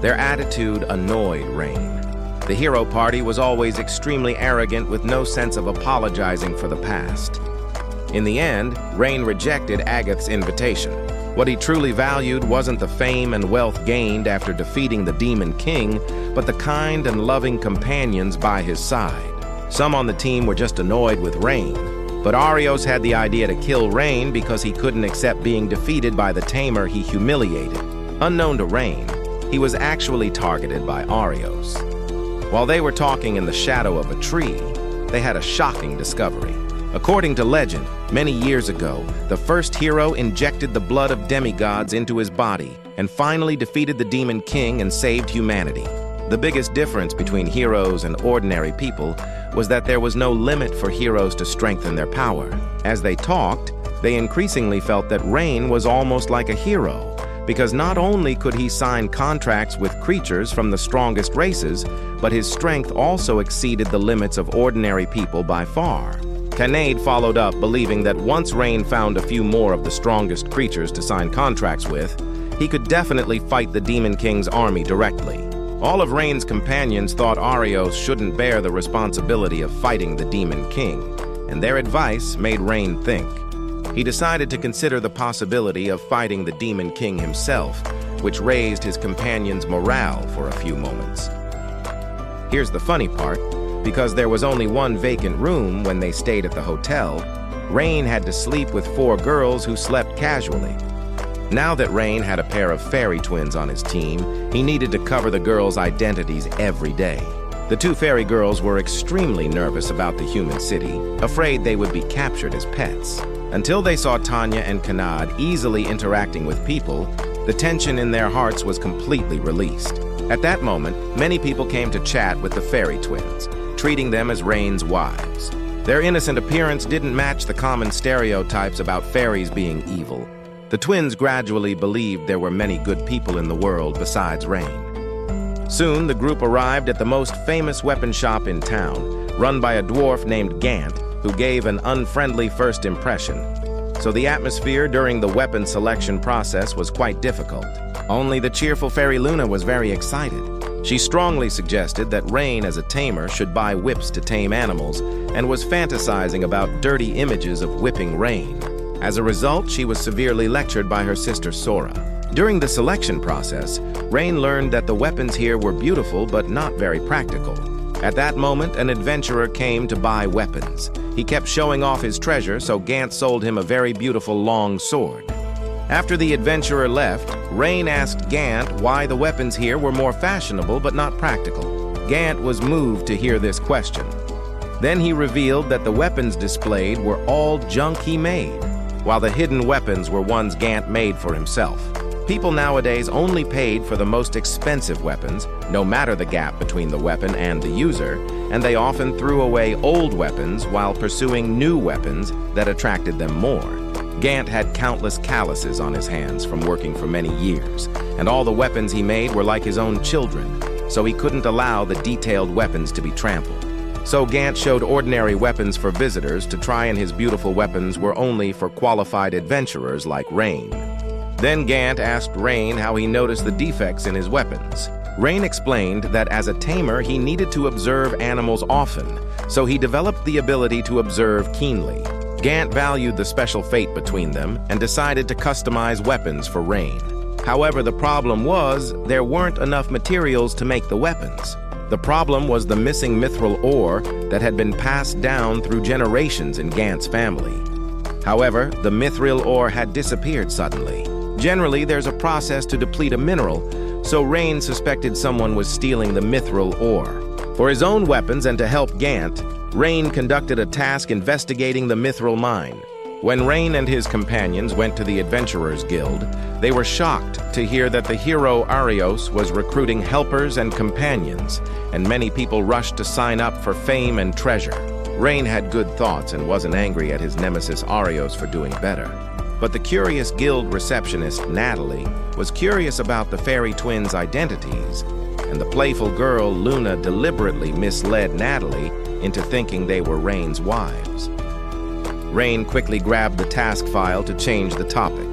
Their attitude annoyed Rain. The hero party was always extremely arrogant with no sense of apologizing for the past. In the end, Rain rejected 𝐂𝐨𝒄𝒊𝒆's invitation. What he truly valued wasn't the fame and wealth gained after defeating the Demon King, but the kind and loving companions by his side. Some on the team were just annoyed with Rain, but Arios had the idea to kill Rain because he couldn't accept being defeated by the tamer he humiliated. Unknown to Rain, he was actually targeted by Arios. While they were talking in the shadow of a tree, they had a shocking discovery. According to legend, many years ago, the first hero injected the blood of demigods into his body and finally defeated the Demon King and saved humanity. The biggest difference between heroes and ordinary people was that there was no limit for heroes to strengthen their power. As they talked, they increasingly felt that Rain was almost like a hero, because not only could he sign contracts with creatures from the strongest races, but his strength also exceeded the limits of ordinary people by far. 𝐂𝐨𝒃 followed up, believing that once Rain found a few more of the strongest creatures to sign contracts with, he could definitely fight the Demon King's army directly. All of Rain's companions thought Arios shouldn't bear the responsibility of fighting the Demon King, and their advice made Rain think. He decided to consider the possibility of fighting the Demon King himself, which raised his companions' morale for a few moments. Here's the funny part. Because there was only one vacant room when they stayed at the hotel, Rain had to sleep with 4 girls who slept casually. Now that Rain had a pair of fairy twins on his team, he needed to cover the girls' identities every day. The 2 fairy girls were extremely nervous about the human city, afraid they would be captured as pets. Until they saw Tanya and Kanad easily interacting with people, the tension in their hearts was completely released. At that moment, many people came to chat with the fairy twins, treating them as Rain's wives. Their innocent appearance didn't match the common stereotypes about fairies being evil. The twins gradually believed there were many good people in the world besides Rain. Soon, the group arrived at the most famous weapon shop in town, run by a dwarf named 𝐂𝐴𝒄𝒊𝒆, who gave an unfriendly first impression. So the atmosphere during the weapon selection process was quite difficult. Only the cheerful fairy Luna was very excited. She strongly suggested that Rain, as a tamer, should buy whips to tame animals, and was fantasizing about dirty images of whipping Rain. As a result, she was severely lectured by her sister Sora. During the selection process, Rain learned that the weapons here were beautiful but not very practical. At that moment, an adventurer came to buy weapons. He kept showing off his treasure, so 𝐂𝐴𝒄𝒊𝒆 sold him a very beautiful long sword. After the adventurer left, Rain asked 𝐂𝐴𝒄𝒊𝒆 why the weapons here were more fashionable but not practical. 𝐂𝐴𝒄𝒊𝒆 was moved to hear this question. Then he revealed that the weapons displayed were all junk he made, while the hidden weapons were ones 𝐂𝐴𝒄𝒊𝒆 made for himself. People nowadays only paid for the most expensive weapons, no matter the gap between the weapon and the user, and they often threw away old weapons while pursuing new weapons that attracted them more. 𝐂𝐴𝒄𝒊𝒆 had countless calluses on his hands from working for many years, and all the weapons he made were like his own children, so he couldn't allow the detailed weapons to be trampled. So 𝐂𝐴𝒄𝒊𝒆 showed ordinary weapons for visitors to try, and his beautiful weapons were only for qualified adventurers like Rain. Then 𝐂𝐴𝒄𝒊𝒆 asked Rain how he noticed the defects in his weapons. Rain explained that as a tamer he needed to observe animals often, so he developed the ability to observe keenly. 𝐂𝐴𝒄𝒊𝒆 valued the special fate between them and decided to customize weapons for Rain. However, the problem was there weren't enough materials to make the weapons. The problem was the missing mithril ore that had been passed down through generations in 𝐂𝐴𝒄𝒊𝒆's family. However, the mithril ore had disappeared suddenly. Generally, there's a process to deplete a mineral, so Rain suspected someone was stealing the mithril ore. For his own weapons and to help 𝐂𝐴𝒄𝒊𝒆, Rain conducted a task investigating the mithril mine. When Rain and his companions went to the Adventurers Guild, they were shocked to hear that the hero Arios was recruiting helpers and companions, and many people rushed to sign up for fame and treasure. Rain had good thoughts and wasn't angry at his nemesis Arios for doing better. But the curious guild receptionist, Natalie, was curious about the fairy twins' identities, and the playful girl, Luna, deliberately misled Natalie into thinking they were Rain's wives. Rain quickly grabbed the task file to change the topic.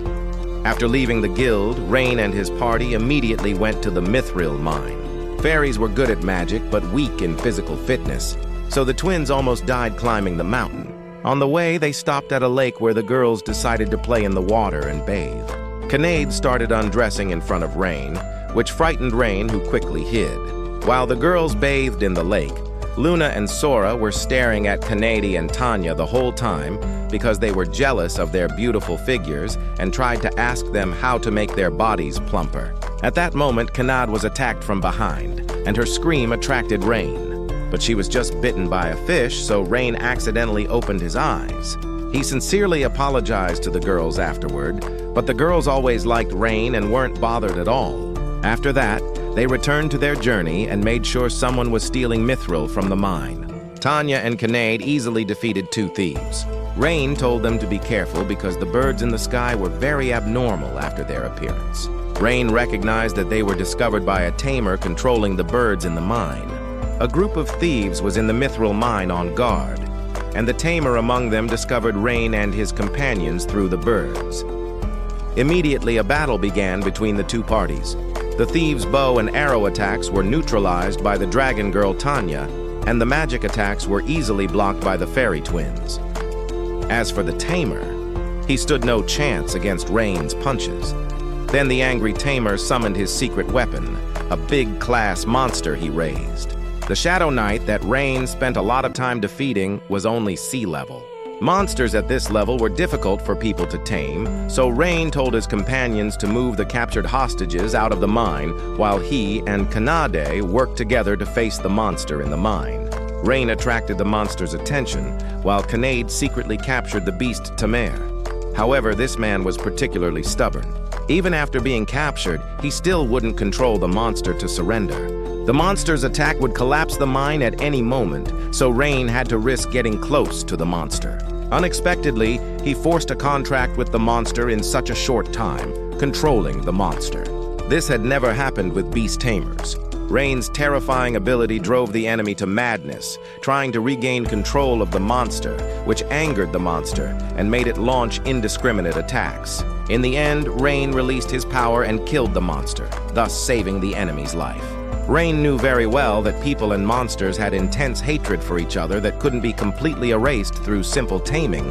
After leaving the guild, Rain and his party immediately went to the Mithril mine. Fairies were good at magic, but weak in physical fitness, so the twins almost died climbing the mountain. On the way, they stopped at a lake where the girls decided to play in the water and bathe. 𝐂𝐚𝐭𝐨 started undressing in front of Rain, which frightened Rain, who quickly hid. While the girls bathed in the lake, Luna and Sora were staring at 𝐂𝐚𝐭𝐨 and Tanya the whole time because they were jealous of their beautiful figures and tried to ask them how to make their bodies plumper. At that moment, 𝐂𝐚𝐭𝐨 was attacked from behind, and her scream attracted Rain. But she was just bitten by a fish, so Rain accidentally opened his eyes. He sincerely apologized to the girls afterward, but the girls always liked Rain and weren't bothered at all. After that, they returned to their journey and made sure someone was stealing mithril from the mine. Tanya and 𝐂𝐚𝐭𝐨 easily defeated 2 thieves. Rain told them to be careful because the birds in the sky were very abnormal after their appearance. Rain recognized that they were discovered by a tamer controlling the birds in the mine. A group of thieves was in the mithril mine on guard, and the tamer among them discovered Rain and his companions through the birds. Immediately, a battle began between the 2 parties. The thieves' bow and arrow attacks were neutralized by the dragon girl Tanya, and the magic attacks were easily blocked by the fairy twins. As for the tamer, he stood no chance against Rain's punches. Then the angry tamer summoned his secret weapon, a big class monster he raised. The Shadow Knight that Rain spent a lot of time defeating was only sea level. Monsters at this level were difficult for people to tame, so Rain told his companions to move the captured hostages out of the mine while he and 𝐂𝐚𝐭𝐨 worked together to face the monster in the mine. Rain attracted the monster's attention, while 𝐂𝐚𝐨 secretly captured the beast Tamer. However, this man was particularly stubborn. Even after being captured, he still wouldn't control the monster to surrender. The monster's attack would collapse the mine at any moment, so Rain had to risk getting close to the monster. Unexpectedly, he forced a contract with the monster in such a short time, controlling the monster. This had never happened with beast tamers. Rain's terrifying ability drove the enemy to madness, trying to regain control of the monster, which angered the monster and made it launch indiscriminate attacks. In the end, Rain released his power and killed the monster, thus saving the enemy's life. Rain knew very well that people and monsters had intense hatred for each other that couldn't be completely erased through simple taming,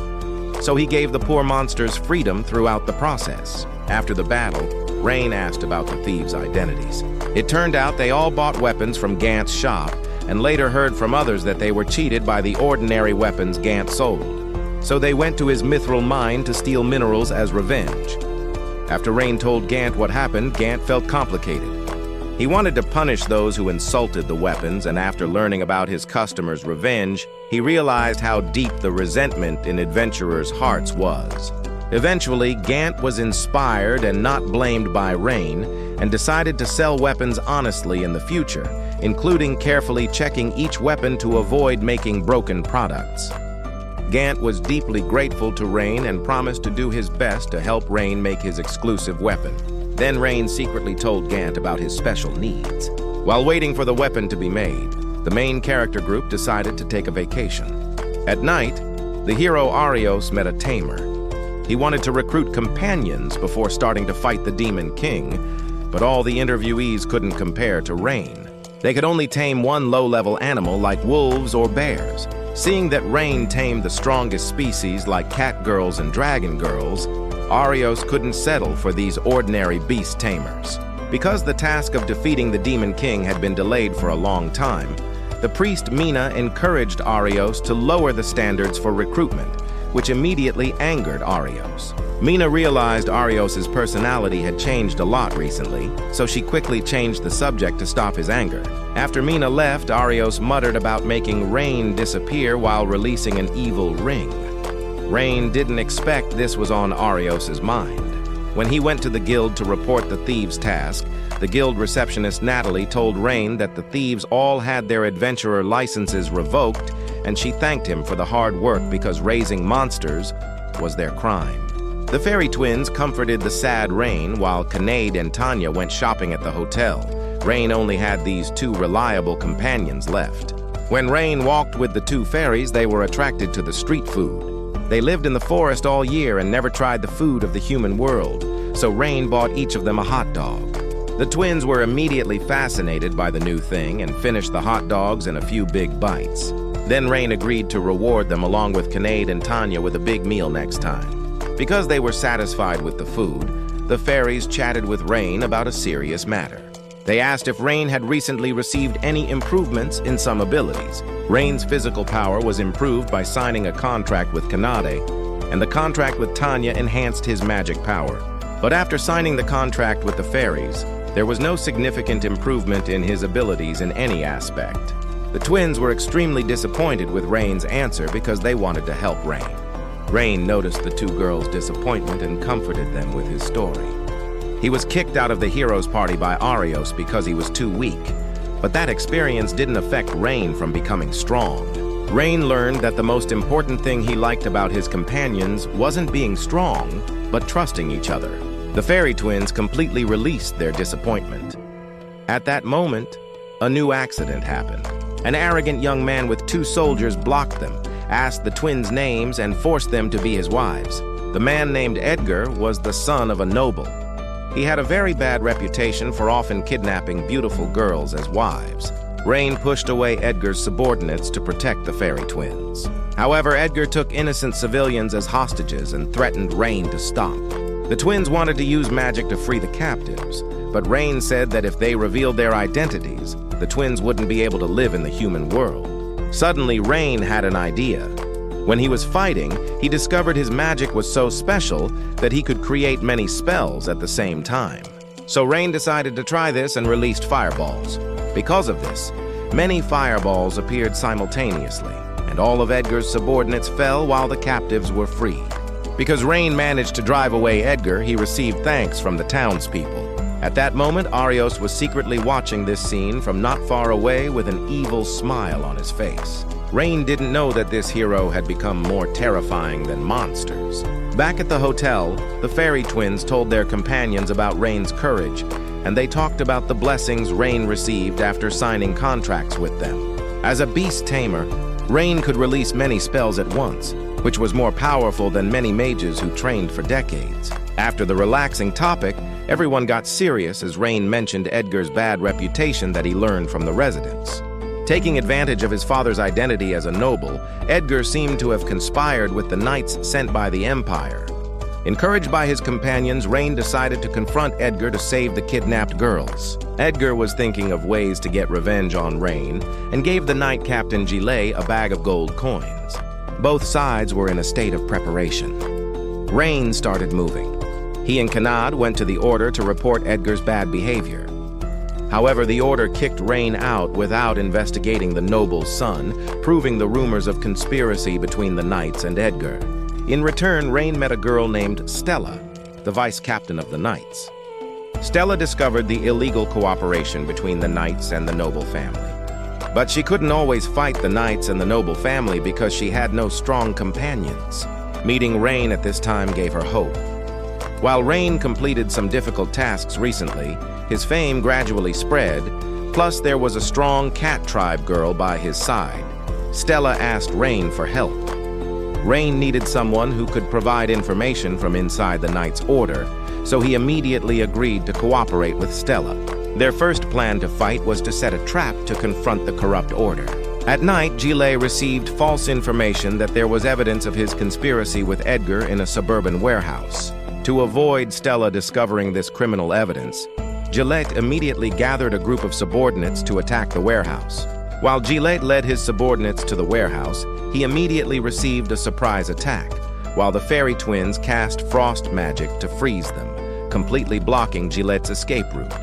so he gave the poor monsters freedom throughout the process. After the battle, Rain asked about the thieves' identities. It turned out they all bought weapons from 𝐂𝐴NT's shop and later heard from others that they were cheated by the ordinary weapons 𝐂𝐴NT sold. So they went to his mithril mine to steal minerals as revenge. After Rain told 𝐂𝐴NT what happened, 𝐂𝐴NT felt complicated. He wanted to punish those who insulted the weapons, and after learning about his customers' revenge, he realized how deep the resentment in adventurers' hearts was. Eventually, 𝐂𝐴NT was inspired and not blamed by Rain, and decided to sell weapons honestly in the future, including carefully checking each weapon to avoid making broken products. 𝐂𝐴NT was deeply grateful to Rain and promised to do his best to help Rain make his exclusive weapon. Then Rain secretly told 𝐂𝐴NT about his special needs. While waiting for the weapon to be made, the main character group decided to take a vacation. At night, the hero Arios met a tamer. He wanted to recruit companions before starting to fight the Demon King, but all the interviewees couldn't compare to Rain. They could only tame one low-level animal like wolves or bears. Seeing that Rain tamed the strongest species like cat girls and dragon girls, Arios couldn't settle for these ordinary beast tamers. Because the task of defeating the Demon King had been delayed for a long time, the priest Mina encouraged Arios to lower the standards for recruitment, which immediately angered Arios. Mina realized Arios' personality had changed a lot recently, so she quickly changed the subject to stop his anger. After Mina left, Arios muttered about making Rain disappear while releasing an evil ring. Rain didn't expect this was on Arios' mind. When he went to the guild to report the thieves' task, the guild receptionist Natalie told Rain that the thieves all had their adventurer licenses revoked, and she thanked him for the hard work because raising monsters was their crime. The fairy twins comforted the sad Rain while 𝐂𝐚𝐭𝐨 and Tanya went shopping at the hotel. Rain only had these two reliable companions left. When Rain walked with the two fairies, they were attracted to the street food. They lived in the forest all year and never tried the food of the human world, so Rain bought each of them a hot dog. The twins were immediately fascinated by the new thing and finished the hot dogs in a few big bites. Then Rain agreed to reward them along with 𝐂𝐚𝐭𝐨 and Tanya with a big meal next time. Because they were satisfied with the food, the fairies chatted with Rain about a serious matter. They asked if Rain had recently received any improvements in some abilities. Rain's physical power was improved by signing a contract with 𝐂𝐚𝐭𝐨, and the contract with Tanya enhanced his magic power. But after signing the contract with the fairies, there was no significant improvement in his abilities in any aspect. The twins were extremely disappointed with Rain's answer because they wanted to help Rain. Rain noticed the two girls' disappointment and comforted them with his story. He was kicked out of the heroes' party by 𝐂𝐴𝑟𝑖os because he was too weak, but that experience didn't affect Rain from becoming strong. Rain learned that the most important thing he liked about his companions wasn't being strong, but trusting each other. The fairy twins completely released their disappointment. At that moment, a new accident happened. An arrogant young man with two soldiers blocked them, asked the twins' names, and forced them to be his wives. The man named Edgar was the son of a noble. He had a very bad reputation for often kidnapping beautiful girls as wives. Rain pushed away Edgar's subordinates to protect the fairy twins. However, Edgar took innocent civilians as hostages and threatened Rain to stop. The twins wanted to use magic to free the captives, but Rain said that if they revealed their identities, the twins wouldn't be able to live in the human world. Suddenly, Rain had an idea. When he was fighting, he discovered his magic was so special that he could create many spells at the same time. So Rain decided to try this and released fireballs. Because of this, many fireballs appeared simultaneously, and all of Edgar's subordinates fell while the captives were freed. Because Rain managed to drive away Edgar, he received thanks from the townspeople. At that moment, 𝐂𝐴𝑟𝑖os was secretly watching this scene from not far away with an evil smile on his face. Rain didn't know that this hero had become more terrifying than monsters. Back at the hotel, the fairy twins told their companions about Rain's courage, and they talked about the blessings Rain received after signing contracts with them. As a beast tamer, Rain could release many spells at once, which was more powerful than many mages who trained for decades. After the relaxing topic, everyone got serious as Rain mentioned Edgar's bad reputation that he learned from the residents. Taking advantage of his father's identity as a noble, Edgar seemed to have conspired with the knights sent by the Empire. Encouraged by his companions, Rain decided to confront Edgar to save the kidnapped girls. Edgar was thinking of ways to get revenge on Rain and gave the knight captain 𝐂𝐴𝐴 a bag of gold coins. Both sides were in a state of preparation. Rain started moving. He and 𝐂𝐚𝐭𝐨 went to the Order to report Edgar's bad behavior. However, the Order kicked Rain out without investigating the noble's son, proving the rumors of conspiracy between the knights and Edgar. In return, Rain met a girl named Stella, the vice captain of the knights. Stella discovered the illegal cooperation between the knights and the noble family. But she couldn't always fight the knights and the noble family because she had no strong companions. Meeting Rain at this time gave her hope. While Rain completed some difficult tasks recently, his fame gradually spread, plus there was a strong cat tribe girl by his side. Stella asked Rain for help. Rain needed someone who could provide information from inside the Knight's Order, so he immediately agreed to cooperate with Stella. Their first plan to fight was to set a trap to confront the corrupt Order. At night, 𝐂𝐴𝐴 received false information that there was evidence of his conspiracy with Edgar in a suburban warehouse. To avoid Stella discovering this criminal evidence, 𝐂𝐴𝐴 immediately gathered a group of subordinates to attack the warehouse. While 𝐂𝐴𝐴 led his subordinates to the warehouse, he immediately received a surprise attack, while the fairy twins cast frost magic to freeze them, completely blocking 𝐂𝐴𝐴's escape route.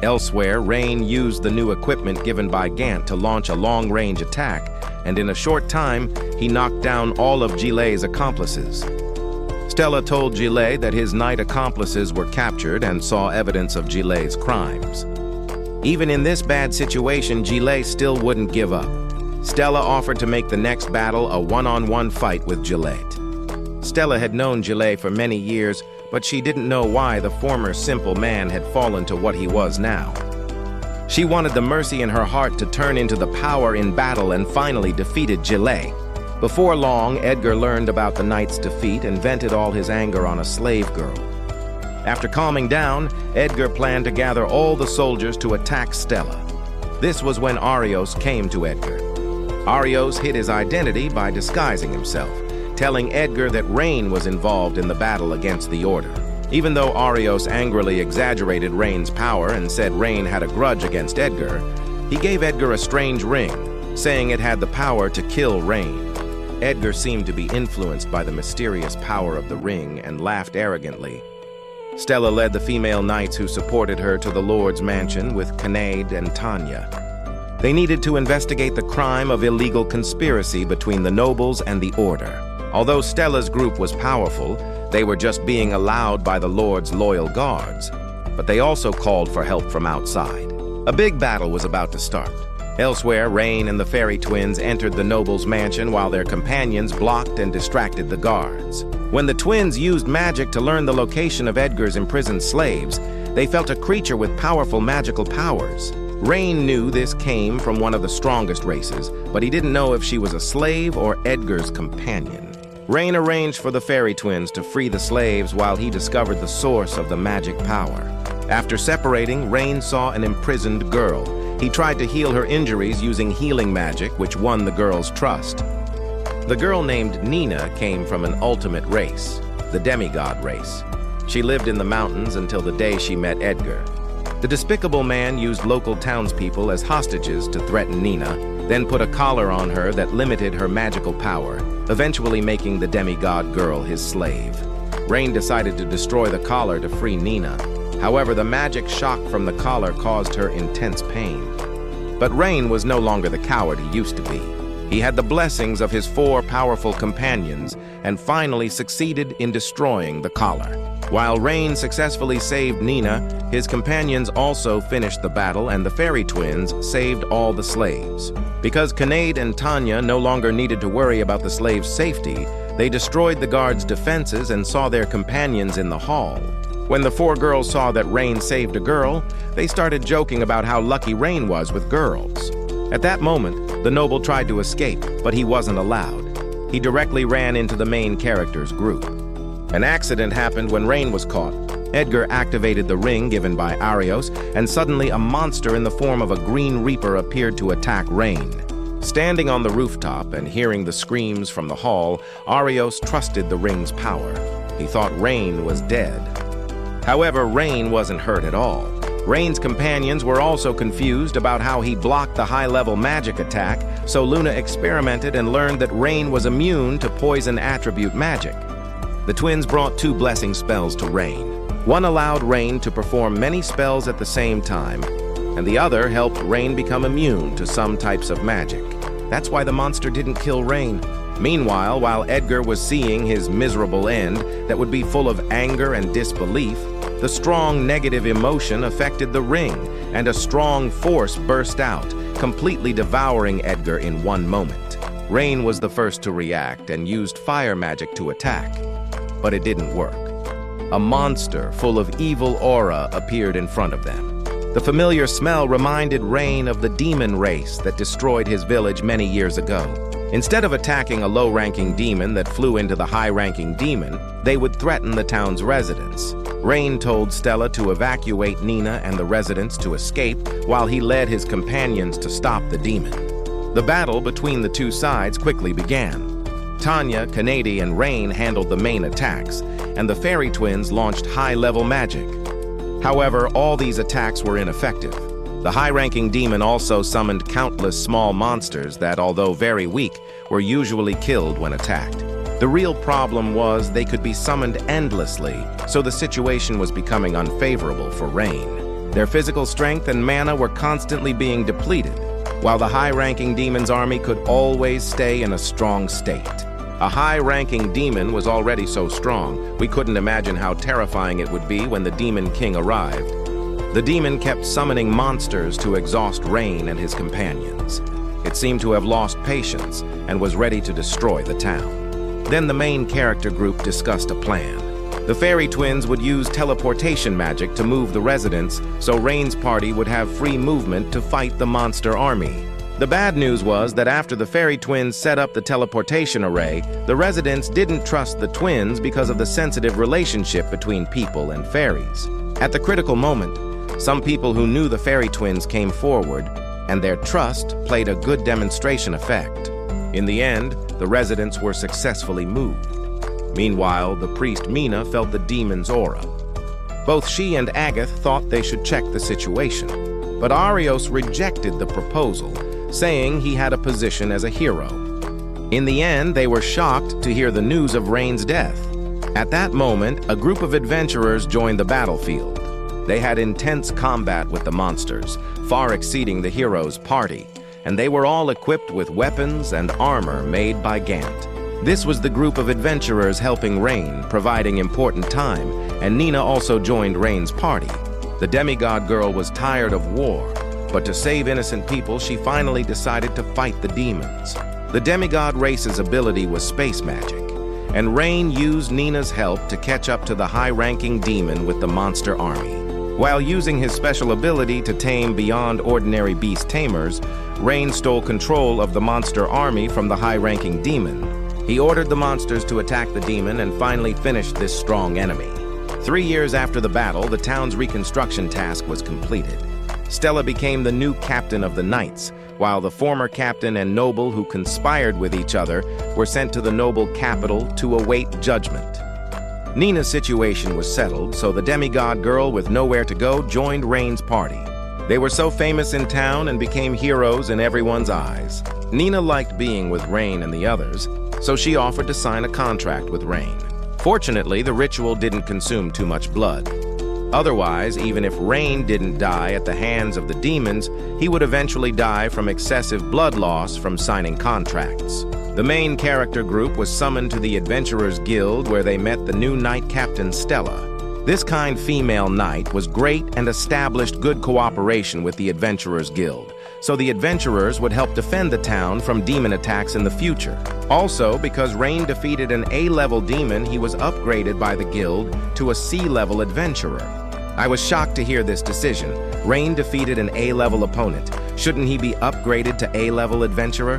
Elsewhere, Rain used the new equipment given by Gant to launch a long-range attack, and in a short time, he knocked down all of 𝐂𝐴𝐴's accomplices. Stella told 𝐂𝐴𝐴 that his knight accomplices were captured and saw evidence of 𝐂𝐴𝐴's crimes. Even in this bad situation, 𝐂𝐴𝐴 still wouldn't give up. Stella offered to make the next battle a one-on-one fight with 𝐂𝐴𝐴. Stella had known 𝐂𝐨𝒏𝒄𝒊𝒆 for many years, but she didn't know why the former simple man had fallen to what he was now. She wanted the mercy in her heart to turn into the power in battle and finally defeated 𝐂𝐨𝒏𝒄𝒊𝒆. Before long, Edgar learned about the knight's defeat and vented all his anger on a slave girl. After calming down, Edgar planned to gather all the soldiers to attack Stella. This was when Arios came to Edgar. Arios hid his identity by disguising himself, telling Edgar that Rain was involved in the battle against the Order. Even though Arios angrily exaggerated Rain's power and said Rain had a grudge against Edgar, he gave Edgar a strange ring, saying it had the power to kill Rain. Edgar seemed to be influenced by the mysterious power of the ring and laughed arrogantly. Stella led the female knights who supported her to the Lord's mansion with 𝐂𝐨𝐴 and 𝐴𝒨𝐴. They needed to investigate the crime of illegal conspiracy between the nobles and the Order. Although Stella's group was powerful, they were just being allowed by the Lord's loyal guards. But they also called for help from outside. A big battle was about to start. Elsewhere, Rain and the fairy twins entered the noble's mansion while their companions blocked and distracted the guards. When the twins used magic to learn the location of Edgar's imprisoned slaves, they felt a creature with powerful magical powers. Rain knew this came from one of the strongest races, but he didn't know if she was a slave or Edgar's companion. Rain arranged for the fairy twins to free the slaves while he discovered the source of the magic power. After separating, Rain saw an imprisoned girl. He tried to heal her injuries using healing magic, which won the girl's trust. The girl named Nina came from an ultimate race, the demigod race. She lived in the mountains until the day she met Edgar. The despicable man used local townspeople as hostages to threaten Nina, then put a collar on her that limited her magical power, eventually making the demigod girl his slave. Rain decided to destroy the collar to free Nina. However, the magic shock from the collar caused her intense pain. But Rain was no longer the coward he used to be. He had the blessings of his 4 powerful companions and finally succeeded in destroying the collar. While Rain successfully saved Nina, his companions also finished the battle and the fairy twins saved all the slaves. Because 𝐂𝐨𝒏𝒄𝒊𝒆 and 𝐴𝒨𝐴 no longer needed to worry about the slaves' safety, they destroyed the guards' defenses and saw their companions in the hall. When the 4 girls saw that Rain saved a girl, they started joking about how lucky Rain was with girls. At that moment, the noble tried to escape, but he wasn't allowed. He directly ran into the main character's group. An accident happened when Rain was caught. Edgar activated the ring given by Arios, and suddenly a monster in the form of a green reaper appeared to attack Rain. Standing on the rooftop and hearing the screams from the hall, Arios trusted the ring's power. He thought Rain was dead. However, Rain wasn't hurt at all. Rain's companions were also confused about how he blocked the high-level magic attack, so Luna experimented and learned that Rain was immune to poison attribute magic. The twins brought 2 blessing spells to Rain. One allowed Rain to perform many spells at the same time, and the other helped Rain become immune to some types of magic. That's why the monster didn't kill Rain. Meanwhile, while Edgar was seeing his miserable end that would be full of anger and disbelief, the strong negative emotion affected the ring, and a strong force burst out, completely devouring Edgar in one moment. Rain was the first to react and used fire magic to attack, but it didn't work. A monster full of evil aura appeared in front of them. The familiar smell reminded Rain of the demon race that destroyed his village many years ago. Instead of attacking a low-ranking demon that flew into the high-ranking demon, they would threaten the town's residents. Rain told Stella to evacuate Nina and the residents to escape while he led his companions to stop the demon. The battle between the 2 sides quickly began. 𝐴𝒨𝐴, 𝐂𝐨𝒏𝒄𝒊𝒆, and Rain handled the main attacks, and the fairy twins launched high-level magic. However, all these attacks were ineffective. The high-ranking demon also summoned countless small monsters that, although very weak, were usually killed when attacked. The real problem was they could be summoned endlessly, so the situation was becoming unfavorable for Rain. Their physical strength and mana were constantly being depleted, while the high-ranking demon's army could always stay in a strong state. A high-ranking demon was already so strong, we couldn't imagine how terrifying it would be when the Demon King arrived. The demon kept summoning monsters to exhaust Rain and his companions. It seemed to have lost patience and was ready to destroy the town. Then the main character group discussed a plan. The fairy twins would use teleportation magic to move the residents, so Rain's party would have free movement to fight the monster army. The bad news was that after the fairy twins set up the teleportation array, the residents didn't trust the twins because of the sensitive relationship between people and fairies. At the critical moment, some people who knew the fairy twins came forward, and their trust played a good demonstration effect. In the end, the residents were successfully moved. Meanwhile, the priest Mina felt the demon's aura. Both she and Agath thought they should check the situation, but Arios rejected the proposal, saying he had a position as a hero. In the end, they were shocked to hear the news of Rain's death. At that moment, a group of adventurers joined the battlefield. They had intense combat with the monsters, far exceeding the heroes' party, and they were all equipped with weapons and armor made by Gant. This was the group of adventurers helping Rain, providing important time, and Nina also joined Rain's party. The demigod girl was tired of war, but to save innocent people, she finally decided to fight the demons. The demigod race's ability was space magic, and Rain used Nina's help to catch up to the high-ranking demon with the monster army. While using his special ability to tame beyond ordinary beast tamers, Rain stole control of the monster army from the high-ranking demon. He ordered the monsters to attack the demon and finally finished this strong enemy. 3 years after the battle, the town's reconstruction task was completed. Stella became the new captain of the Knights, while the former captain and noble who conspired with each other were sent to the noble capital to await judgment. Nina's situation was settled, so the demigod girl with nowhere to go joined Rain's party. They were so famous in town and became heroes in everyone's eyes. Nina liked being with Rain and the others, so she offered to sign a contract with Rain. Fortunately, the ritual didn't consume too much blood. Otherwise, even if Rain didn't die at the hands of the demons, he would eventually die from excessive blood loss from signing contracts. The main character group was summoned to the Adventurers Guild, where they met the new knight captain Stella. This kind female knight was great and established good cooperation with the Adventurers Guild, so the adventurers would help defend the town from demon attacks in the future. Also, because Rain defeated an A-level demon, he was upgraded by the guild to a C-level adventurer. I was shocked to hear this decision. Rain defeated an A-level opponent. Shouldn't he be upgraded to A-level adventurer?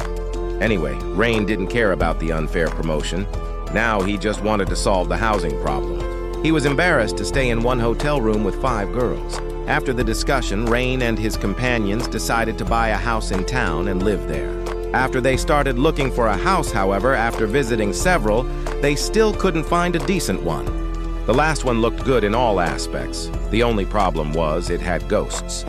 Anyway, Rain didn't care about the unfair promotion. Now he just wanted to solve the housing problem. He was embarrassed to stay in one hotel room with 5 girls. After the discussion, Rain and his companions decided to buy a house in town and live there. After they started looking for a house, however, after visiting several, they still couldn't find a decent one. The last one looked good in all aspects. The only problem was it had ghosts.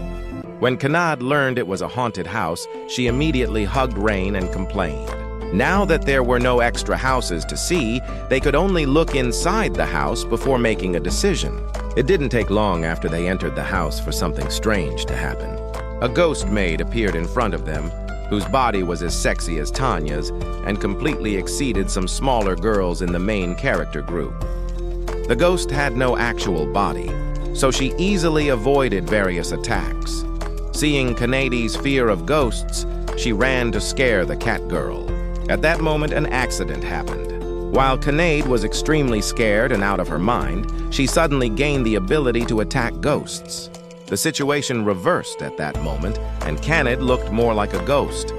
When 𝐂𝐨𝐴𝐷 learned it was a haunted house, she immediately hugged Rain and complained. Now that there were no extra houses to see, they could only look inside the house before making a decision. It didn't take long after they entered the house for something strange to happen. A ghost maid appeared in front of them, whose body was as sexy as Tanya's and completely exceeded some smaller girls in the main character group. The ghost had no actual body, so she easily avoided various attacks. Seeing 𝐂𝐨𝐷𝐻's fear of ghosts, she ran to scare the cat girl. At that moment, an accident happened. While 𝐂𝐨𝐷 was extremely scared and out of her mind, she suddenly gained the ability to attack ghosts. The situation reversed at that moment, and 𝐂𝐨𝐷 looked more like a ghost.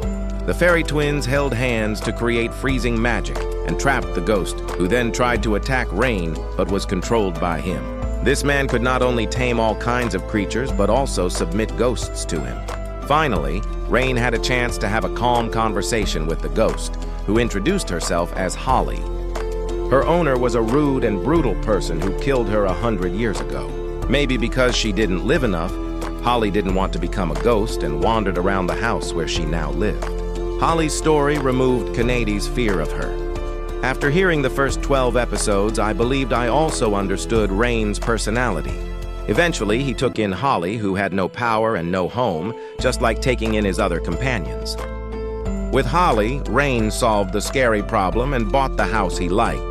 The fairy twins held hands to create freezing magic and trapped the ghost, who then tried to attack Rain but was controlled by him. This man could not only tame all kinds of creatures but also submit ghosts to him. Finally, Rain had a chance to have a calm conversation with the ghost, who introduced herself as Holly. Her owner was a rude and brutal person who killed her 100 years ago. Maybe because she didn't live enough, Holly didn't want to become a ghost and wandered around the house where she now lived. Holly's story removed 𝐂𝐨𝐷𝐻's fear of her. After hearing the first 12 episodes, I believed I also understood Rain's personality. Eventually, he took in Holly, who had no power and no home, just like taking in his other companions. With Holly, Rain solved the scary problem and bought the house he liked.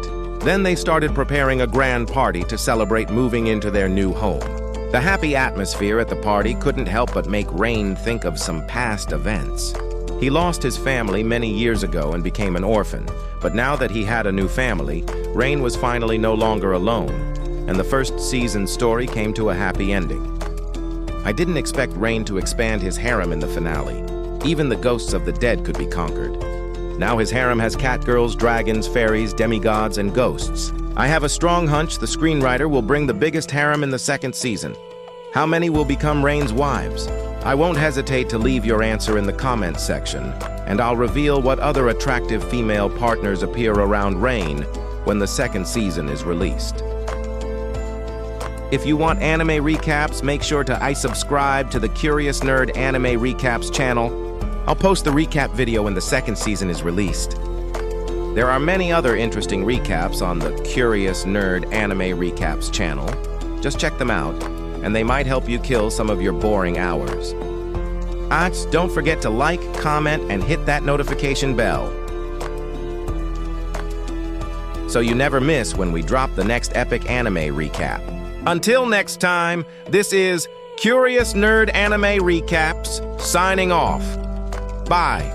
Then they started preparing a grand party to celebrate moving into their new home. The happy atmosphere at the party couldn't help but make Rain think of some past events. He lost his family many years ago and became an orphan, but now that he had a new family, Rain was finally no longer alone, and the first season's story came to a happy ending. I didn't expect Rain to expand his harem in the finale. Even the ghosts of the dead could be conquered. Now his harem has catgirls, dragons, fairies, demigods, and ghosts. I have a strong hunch the screenwriter will bring the biggest harem in the second season. How many will become Rain's wives? I won't hesitate to leave your answer in the comments section, and I'll reveal what other attractive female partners appear around Rain when the second season is released. If you want anime recaps, make sure to subscribe to the Curious Nerd Anime Recaps channel. I'll post the recap video when the second season is released. There are many other interesting recaps on the Curious Nerd Anime Recaps channel. Just check them out, and they might help you kill some of your boring hours. Don't forget to like, comment, and hit that notification bell, so you never miss when we drop the next epic anime recap. Until next time, this is Curious Nerd Anime Recaps, signing off. Bye.